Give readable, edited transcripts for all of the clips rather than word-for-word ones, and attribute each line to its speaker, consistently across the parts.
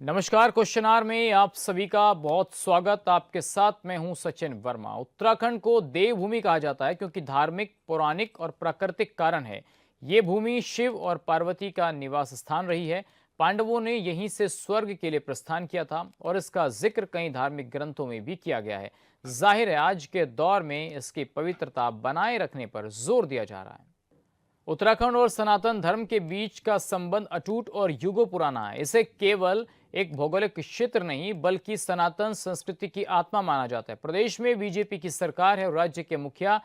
Speaker 1: नमस्कार। Question our में आप सभी का बहुत स्वागत। आपके साथ मैं हूं सचिन वर्मा। उत्तराखंड को देवभूमि कहा जाता है क्योंकि धार्मिक, पौराणिक और प्राकृतिक कारण है। ये भूमि शिव और पार्वती का निवास स्थान रही है। पांडवों ने यहीं से स्वर्ग के लिए प्रस्थान किया था और इसका जिक्र कई धार्मिक ग्रंथों में भी किया गया है। जाहिर है आज के दौर में इसकी पवित्रता बनाए रखने पर जोर दिया जा रहा है। उत्तराखंड और सनातन धर्म के बीच का संबंध अटूट और युगों पुराना है। इसे केवल एक भौगोलिक क्षेत्र नहीं बल्कि सनातन संस्कृति की आत्मा माना जाता है। प्रदेश में बीजेपी की सरकार है और राज्य के मुखिया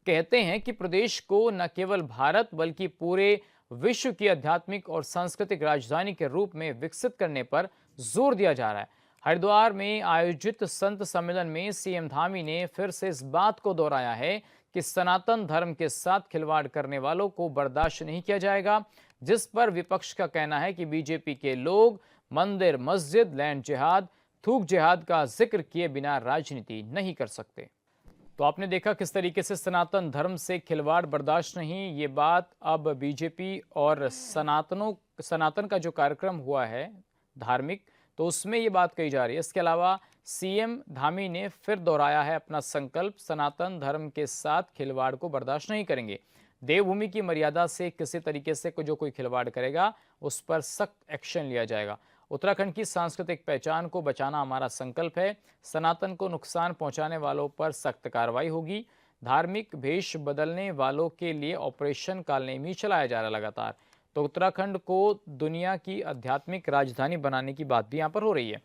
Speaker 1: कहते हैं कि प्रदेश को न केवल भारत बल्कि पूरे विश्व की आध्यात्मिक और सांस्कृतिक राजधानी के रूप में विकसित करने पर जोर दिया जा रहा है। हरिद्वार में आयोजित संत सम्मेलन में सीएम धामी ने फिर से इस बात को दोहराया है कि सनातन धर्म के साथ खिलवाड़ करने वालों को बर्दाश्त नहीं किया जाएगा, जिस पर विपक्ष का कहना है कि बीजेपी के लोग मंदिर, मस्जिद, लैंड जिहाद, थूक जिहाद का जिक्र किए बिना राजनीति नहीं कर सकते। तो आपने देखा किस तरीके से सनातन धर्म से खिलवाड़ बर्दाश्त नहीं, ये बात अब बीजेपी और सनातन का जो कार्यक्रम हुआ है धार्मिक, तो उसमें ये बात कही जा रही है। इसके अलावा सीएम धामी ने फिर दोहराया है अपना संकल्प, सनातन धर्म के साथ खिलवाड़ को बर्दाश्त नहीं करेंगे। देवभूमि की मर्यादा से किसी तरीके से जो कोई खिलवाड़ करेगा उस पर सख्त एक्शन लिया जाएगा। उत्तराखंड की सांस्कृतिक पहचान को बचाना हमारा संकल्प है। सनातन को नुकसान पहुंचाने वालों पर सख्त कार्रवाई होगी। धार्मिक भेष बदलने वालों के लिए ऑपरेशन कालनेमी चलाया जा रहा है लगातार। तो उत्तराखंड को दुनिया की आध्यात्मिक राजधानी बनाने की बात भी यहाँ पर हो रही है।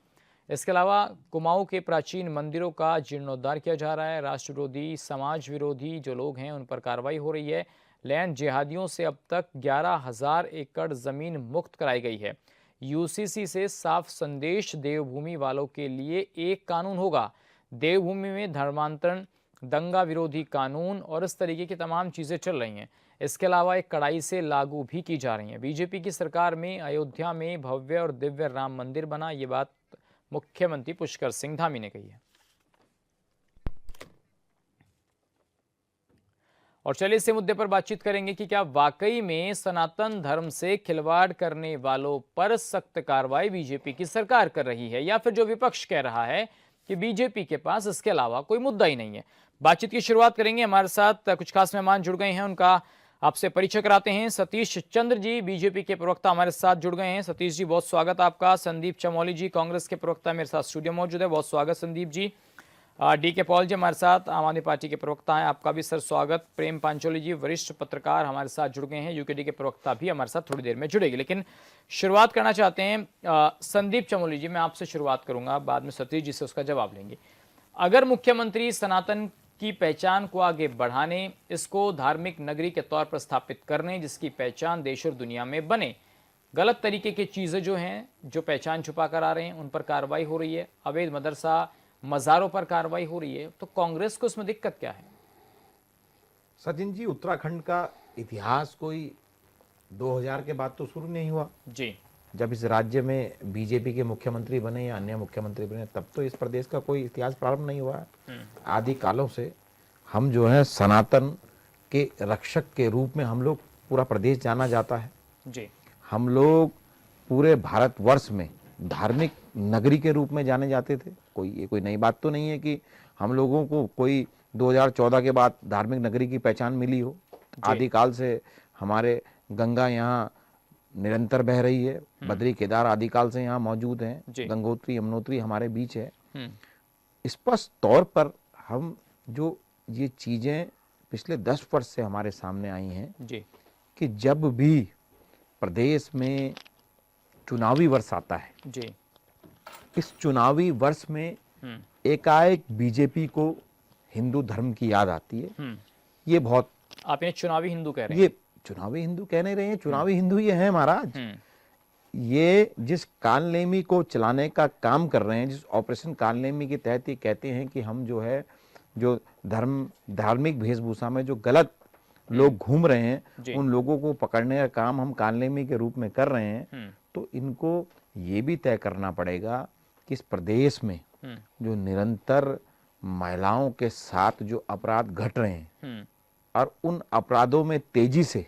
Speaker 1: इसके अलावा कुमाऊं के प्राचीन मंदिरों का जीर्णोद्धार किया जा रहा है। राष्ट्र विरोधी, समाज विरोधी जो लोग हैं उन पर कार्रवाई हो रही है। लैंड जिहादियों से अब तक 11,000 एकड़ जमीन मुक्त कराई गई है। यूसीसी से साफ संदेश, देवभूमि वालों के लिए एक कानून होगा। देवभूमि में धर्मांतरण, दंगा विरोधी कानून और इस तरीके की तमाम चीजें चल रही हैं। इसके अलावा एक कड़ाई से लागू भी की जा रही हैं। बीजेपी की सरकार में अयोध्या में भव्य और दिव्य राम मंदिर बना, ये बात मुख्यमंत्री पुष्कर सिंह धामी ने कही है। और चलिए इस मुद्दे पर बातचीत करेंगे कि क्या वाकई में सनातन धर्म से खिलवाड़ करने वालों पर सख्त कार्रवाई बीजेपी की सरकार कर रही है, या फिर जो विपक्ष कह रहा है कि बीजेपी के पास इसके अलावा कोई मुद्दा ही नहीं है। बातचीत की शुरुआत करेंगे। हमारे साथ कुछ खास मेहमान जुड़ गए हैं, उनका आपसे परिचय कराते हैं। सतीश चंद्र जी बीजेपी के प्रवक्ता हमारे साथ जुड़ गए हैं। सतीश जी बहुत स्वागत आपका। संदीप चमोली जी कांग्रेस के प्रवक्ता मेरे साथ स्टूडियो मौजूद है, बहुत स्वागत संदीप जी। डी.के. पॉल जी हमारे साथ आम आदमी पार्टी के प्रवक्ता हैं, आपका भी सर स्वागत। प्रेम पांचोली जी वरिष्ठ पत्रकार हमारे साथ जुड़ गए हैं, यूकेडी के प्रवक्ता भी हमारे साथ थोड़ी देर में जुड़ेगी। लेकिन शुरुआत करना चाहते हैं संदीप चमोली जी, मैं आपसे शुरुआत करूंगा, बाद में सतीश जी से उसका जवाब लेंगे। अगर मुख्यमंत्री सनातन की पहचान को आगे बढ़ाने, इसको धार्मिक नगरी के तौर पर स्थापित करने, जिसकी पहचान देश और दुनिया में बने, गलत तरीके की चीजें जो हैं, जो पहचान छुपा कर आ रहे हैं, उन पर कार्रवाई हो रही है, अवैध मदरसा मज़ारों पर कार्रवाई हो रही है, तो कांग्रेस को इसमें दिक्कत क्या है?
Speaker 2: सचिन जी, उत्तराखंड का इतिहास कोई 2000 के बाद तो शुरू नहीं हुआ
Speaker 1: जी।
Speaker 2: जब इस राज्य में बीजेपी के मुख्यमंत्री बने या अन्य मुख्यमंत्री बने, तब तो इस प्रदेश का कोई इतिहास प्रारंभ नहीं हुआ है। आदि कालों से हम जो है सनातन के रक्षक के रूप में हम लोग पूरा प्रदेश जाना जाता है
Speaker 1: जी।
Speaker 2: हम लोग पूरे भारतवर्ष में धार्मिक नगरी के रूप में जाने जाते थे। ये कोई नई बात तो नहीं है कि हम लोगों को कोई 2014 के बाद धार्मिक नगरी की पहचान मिली हो। आदिकाल से हमारे गंगा यहाँ निरंतर बह रही है, बद्री केदार आदिकाल से यहाँ मौजूद हैं, गंगोत्री यमुनोत्री हमारे बीच है। स्पष्ट तौर पर हम जो ये चीजें पिछले 10 वर्ष से हमारे सामने आई हैं जी, कि जब भी प्रदेश में चुनावी वर्ष आता है जी, इस चुनावी वर्ष में एकाएक बीजेपी को हिंदू धर्म की याद आती है। ये बहुत,
Speaker 1: आप ये चुनावी हिंदू कह रहे हैं?
Speaker 2: ये चुनावी हिंदू कह नहीं रहे हैं, चुनावी हिंदू ये है महाराज। ये जिस कालनेमी को चलाने का काम कर रहे हैं, जिस ऑपरेशन कालनेमी के तहत ये कहते हैं कि हम जो है जो धार्मिक वेशभूषा में जो गलत लोग घूम रहे हैं, उन लोगों को पकड़ने का काम हम कालनेमी के रूप में कर रहे हैं, तो इनको ये भी तय करना पड़ेगा कि इस प्रदेश में जो निरंतर महिलाओं के साथ जो अपराध घट रहे हैं और उन अपराधों में तेजी से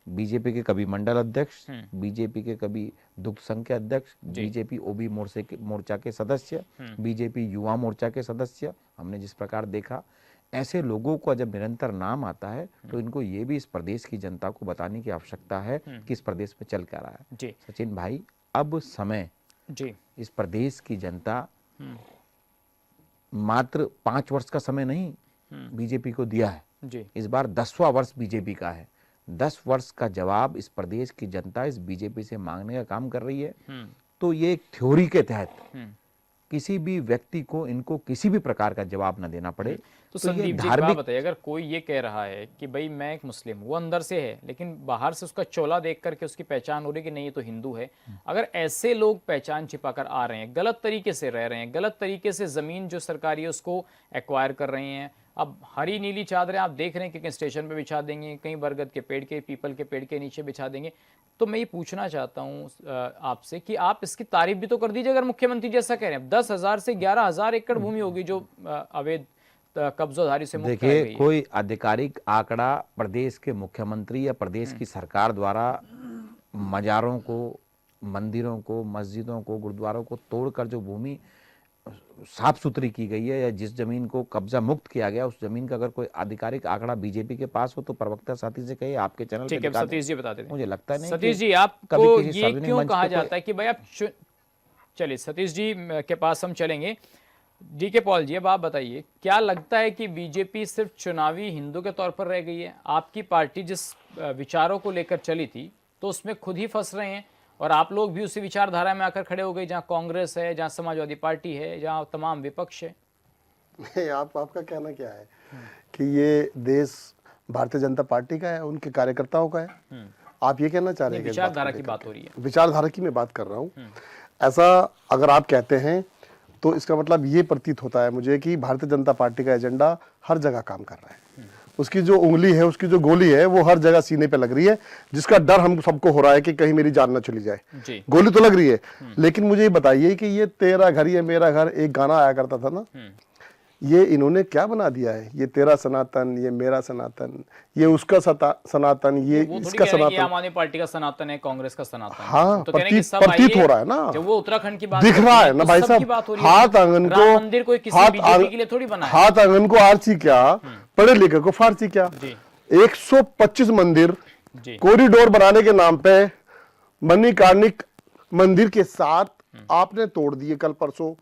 Speaker 2: बीजेपी के कभी मंडल अध्यक्ष, बीजेपी के कभी दुग्ध संघ के अध्यक्ष, बीजेपी ओबी मोर्चा के सदस्य, बीजेपी युवा मोर्चा के सदस्य, हमने जिस प्रकार देखा, ऐसे लोगों का जब निरंतर नाम आता है तो इनको ये भी इस प्रदेश की जनता को बताने की आवश्यकता है कि इस प्रदेश में चल क्या रहा है।
Speaker 1: जी
Speaker 2: सचिन भाई, अब समय
Speaker 1: जी
Speaker 2: इस प्रदेश की जनता मात्र 5 वर्ष का समय नहीं बीजेपी को दिया है,
Speaker 1: जी
Speaker 2: इस बार 10वां वर्ष बीजेपी का है। 10 वर्ष का जवाब इस प्रदेश की जनता इस बीजेपी से मांगने का काम कर रही है। तो ये एक थ्योरी के तहत किसी भी व्यक्ति को इनको किसी भी प्रकार का जवाब न देना पड़े।
Speaker 1: तो संदीप जी, बात बताइए, अगर कोई ये कह रहा है कि भाई मैं एक मुस्लिम हूँ, वो अंदर से है लेकिन बाहर से उसका चोला देख करके उसकी पहचान हो रही है कि नहीं ये तो हिंदू है, अगर ऐसे लोग पहचान छिपाकर आ रहे हैं, गलत तरीके से रह रहे हैं, गलत तरीके से जमीन जो सरकारी है उसको एक्वायर कर रहे हैं, अब हरी नीली चादरें आप देख रहे हैं कि कहीं स्टेशन पे बिछा देंगे, कहीं बरगद के पेड़ के, पीपल के पेड़ के नीचे बिछा देंगे, तो मैं ये पूछना चाहता हूँ आपसे कि आप इसकी तारीफ भी तो कर दीजिए। अगर मुख्यमंत्री जैसा कह रहे हैं 10,000 से 11,000 एकड़ भूमि होगी जो अवैध कब्जाधारी से मुक्त कराई गई
Speaker 2: देखिए, कोई आधिकारिक आंकड़ा प्रदेश के मुख्यमंत्री या प्रदेश की सरकार द्वारा मजारों को, मंदिरों को, मस्जिदों को, गुरुद्वारों को तोड़कर जो भूमि साफ सुथरी की गई है या जिस जमीन को कब्जा मुक्त किया गया, उस जमीन का अगर कोई आधिकारिक आंकड़ा बीजेपी के पास हो तो प्रवक्ता साथी से कहिए, आपके चैनल पे
Speaker 1: ठीक है,
Speaker 2: दिखा दें।
Speaker 1: सतीश जी बता दें।
Speaker 2: मुझे लगता नहीं
Speaker 1: सतीश जी, आपको ये क्यों कहा जाता है कि भाई आप चलिए सतीश जी के पास हम चलेंगे। डी के पॉल जी, अब आप बताइए, क्या लगता है कि बीजेपी सिर्फ चुनावी हिंदू के तौर पर रह गई है? आपकी पार्टी जिस विचारों को लेकर चली थी तो उसमें खुद ही फंस रहे हैं और आप लोग भी उसी विचारधारा में आकर खड़े हो गए, जहां कांग्रेस है, जहां समाजवादी पार्टी है, जहां तमाम विपक्ष है।
Speaker 3: नहीं, आपका कहना क्या है कि ये देश भारतीय जनता पार्टी का है, उनके कार्यकर्ताओं का है? आप ये कहना चाह रहे हैं?
Speaker 1: विचारधारा की बात हो रही है।
Speaker 3: विचारधारा की मैं बात कर रहा हूँ। ऐसा अगर आप कहते हैं तो इसका मतलब ये प्रतीत होता है मुझे कि भारतीय जनता पार्टी का एजेंडा हर जगह काम कर रहा है। उसकी जो उंगली है, उसकी जो गोली है, वो हर जगह सीने पे लग रही है, जिसका डर हम सबको हो रहा है कि कहीं मेरी जान ना चली जाए। गोली तो लग रही है, लेकिन मुझे ये बताइए कि ये तेरा घर ये मेरा घर एक गाना आया करता था ना, ये इन्होंने क्या बना दिया है? ये तेरा सनातन, ये मेरा सनातन, ये उसका सनातन, ये इसका सनातन।
Speaker 1: आम आदमी पार्टी का सनातन है, कांग्रेस का सनातन।
Speaker 3: हाँ,
Speaker 1: तो
Speaker 3: प्रतीत हो रहा है ना,
Speaker 1: जब वो उत्तराखंड की बात
Speaker 3: दिख रहा है ना भाई साहब। हाथ आंगन को,
Speaker 1: मंदिर कोई किसी बीजेपी के लिए थोड़ी बना है।
Speaker 3: हाथ आंगन को आरसी क्या, पढ़े लिखे को फारसी क्या। 125 मंदिर कॉरिडोर बनाने के नाम पे मणिकर्णिका मंदिर के साथ आपने तोड़ दिए कल परसों,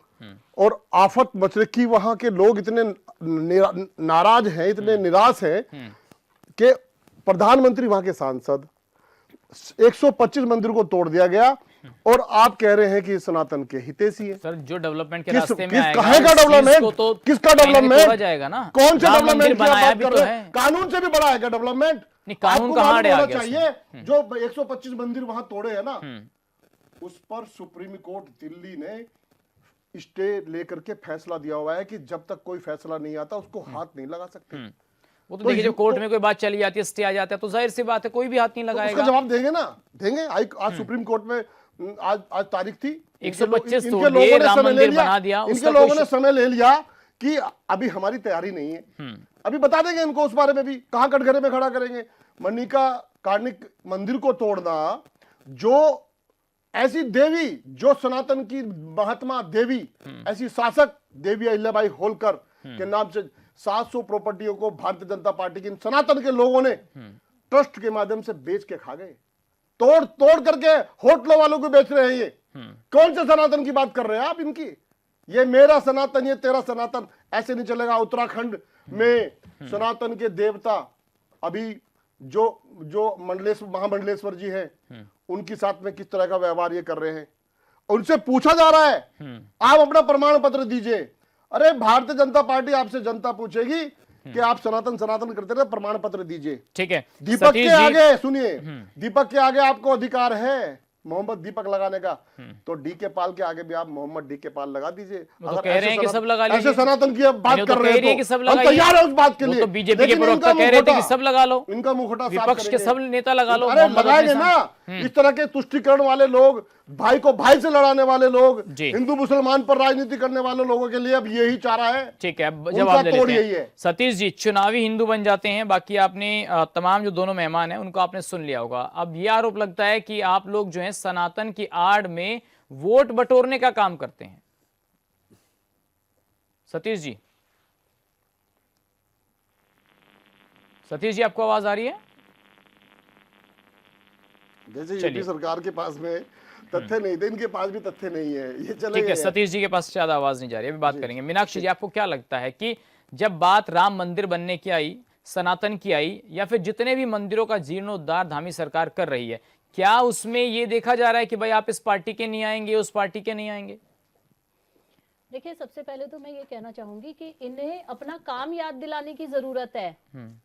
Speaker 3: और आफत मच रही कि वहां के लोग इतने नाराज हैं, इतने निराश हैं कि प्रधानमंत्री, वहां के सांसद, 125 मंदिर को तोड़ दिया गया और आप कह रहे हैं कि सनातन के हितैषी है।
Speaker 1: सर, जो डेवलपमेंट के रास्ते में आएगा,
Speaker 3: कहेगा डेवलपमेंट,
Speaker 1: तो
Speaker 3: किसका डेवलपमेंट
Speaker 1: जाएगा ना?
Speaker 3: कौन से डेवलपमेंट की बात कर रहे हैं?
Speaker 1: है।
Speaker 3: कानून से भी बड़ा है क्या डेवलपमेंट?
Speaker 1: कानून कहां आ गया
Speaker 3: चाहिए? जो 125 मंदिर वहां तोड़े है ना, उस पर सुप्रीम कोर्ट दिल्ली ने स्टे लेकर के फैसला दिया हुआ है कि जब तक कोई फैसला नहीं आता उसको हाथ नहीं लगा सकते।
Speaker 1: वो तो देखिए, जब कोर्ट में कोई बात चली जाती है, स्टे आ जाता है, तो जाहिर सी बात है कोई भी हाथ नहीं लगाएगा।
Speaker 3: उसका जवाब देंगे ना, देंगे। आज सुप्रीम कोर्ट में आज तारीख थी,
Speaker 1: 125 तोड़ दिए, राम मंदिर बना दिया,
Speaker 3: इनके लोगों ने समय ले लिया कि अभी हमारी तैयारी नहीं है, अभी बता देंगे इनको उस बारे में भी, कहां कटघरे में खड़ा करेंगे। मणिकर्णिका मंदिर को तोड़ना, जो ऐसी देवी, जो सनातन की महात्मा देवी, ऐसी शासक देवी अहिल्याबाई होलकर के नाम से 700 प्रॉपर्टियों को भारतीय जनता पार्टी के सनातन के लोगों ने ट्रस्ट के माध्यम से बेच के खा गए। तोड़ करके होटलों वालों को बेच रहे हैं। ये कौन से सनातन की बात कर रहे हैं आप इनकी? ये मेरा सनातन, ये तेरा सनातन, ऐसे नहीं चलेगा। उत्तराखंड में सनातन के देवता अभी जो महामंडलेश्वर जी हैं, उनके साथ में किस तरह का व्यवहार ये कर रहे हैं, उनसे पूछा जा रहा है आप अपना प्रमाण पत्र दीजिए। अरे भारतीय जनता पार्टी आपसे जनता पूछेगी कि आप सनातन करते रहे, प्रमाण पत्र दीजिए।
Speaker 1: ठीक है,
Speaker 3: दीपक के आगे सुनिए, दीपक के आगे आपको अधिकार है मोहम्मद दीपक लगाने का, तो डी के पाल के आगे भी आप मोहम्मद डी के पाल लगा दीजिए।
Speaker 1: वो तो कह रहे हैं कि सब लगा लीजिए।
Speaker 3: ऐसे सनातन की बात
Speaker 1: नहीं,
Speaker 3: कर
Speaker 1: तो
Speaker 3: रहे
Speaker 1: कह रही है
Speaker 3: हैं
Speaker 1: कि सब
Speaker 3: तो हम
Speaker 1: लगाइए।
Speaker 3: तैयार है उस बात के
Speaker 1: वो
Speaker 3: लिए।
Speaker 1: तो बीजेपी के
Speaker 3: लेकिन
Speaker 1: प्रवक्ता
Speaker 3: इनका
Speaker 1: कह रहे थे कि
Speaker 3: मुखौटा-
Speaker 1: सब लगा लो,
Speaker 3: इनका मुखौटा साफ
Speaker 1: विपक्ष के
Speaker 3: करेंगे।
Speaker 1: सब नेता लगा लो।
Speaker 3: अरे
Speaker 1: मोहम्मद
Speaker 3: लगाएंगे
Speaker 1: अपने
Speaker 3: ना, इस तरह के तुष्टिकरण वाले लोग, भाई को भाई से लड़ाने वाले लोग,
Speaker 1: जी।
Speaker 3: हिंदू मुसलमान पर राजनीति करने वाले लोगों के लिए अब यही चारा है।
Speaker 1: ठीक है, अब
Speaker 3: उनका
Speaker 1: जवाब ले
Speaker 3: तोड़
Speaker 1: लेते
Speaker 3: यही
Speaker 1: हैं।
Speaker 3: है।
Speaker 1: सतीश जी, चुनावी हिंदू बन जाते हैं, बाकी आपने तमाम जो दोनों मेहमान हैं उनको आपने सुन लिया होगा। अब ये आरोप लगता है कि आप लोग जो है सनातन की आड़ में वोट बटोरने का काम करते हैं। सतीश जी, सतीश जी आपको आवाज आ रही है?
Speaker 3: जैसे
Speaker 1: चलिए।
Speaker 3: यूपी सरकार के पास में तथ्य नहीं थे, इनके पास भी तथ्य नहीं है, ये चले
Speaker 1: ठीक है,
Speaker 3: गए।
Speaker 1: सतीश जी के पास ज्यादा आवाज नहीं जा रही है, अभी बात करेंगे। मीनाक्षी जी, आपको क्या लगता है कि जब बात राम मंदिर बनने की आई, सनातन की आई, या फिर जितने भी मंदिरों का जीर्णोद्धार धामी सरकार कर रही है, क्या उसमें ये देखा जा रहा है कि भाई आप इस पार्टी के नहीं आएंगे, उस पार्टी के नहीं आएंगे?
Speaker 4: देखिए, सबसे पहले तो मैं ये कहना चाहूंगी कि इन्हें अपना काम याद दिलाने की जरूरत है।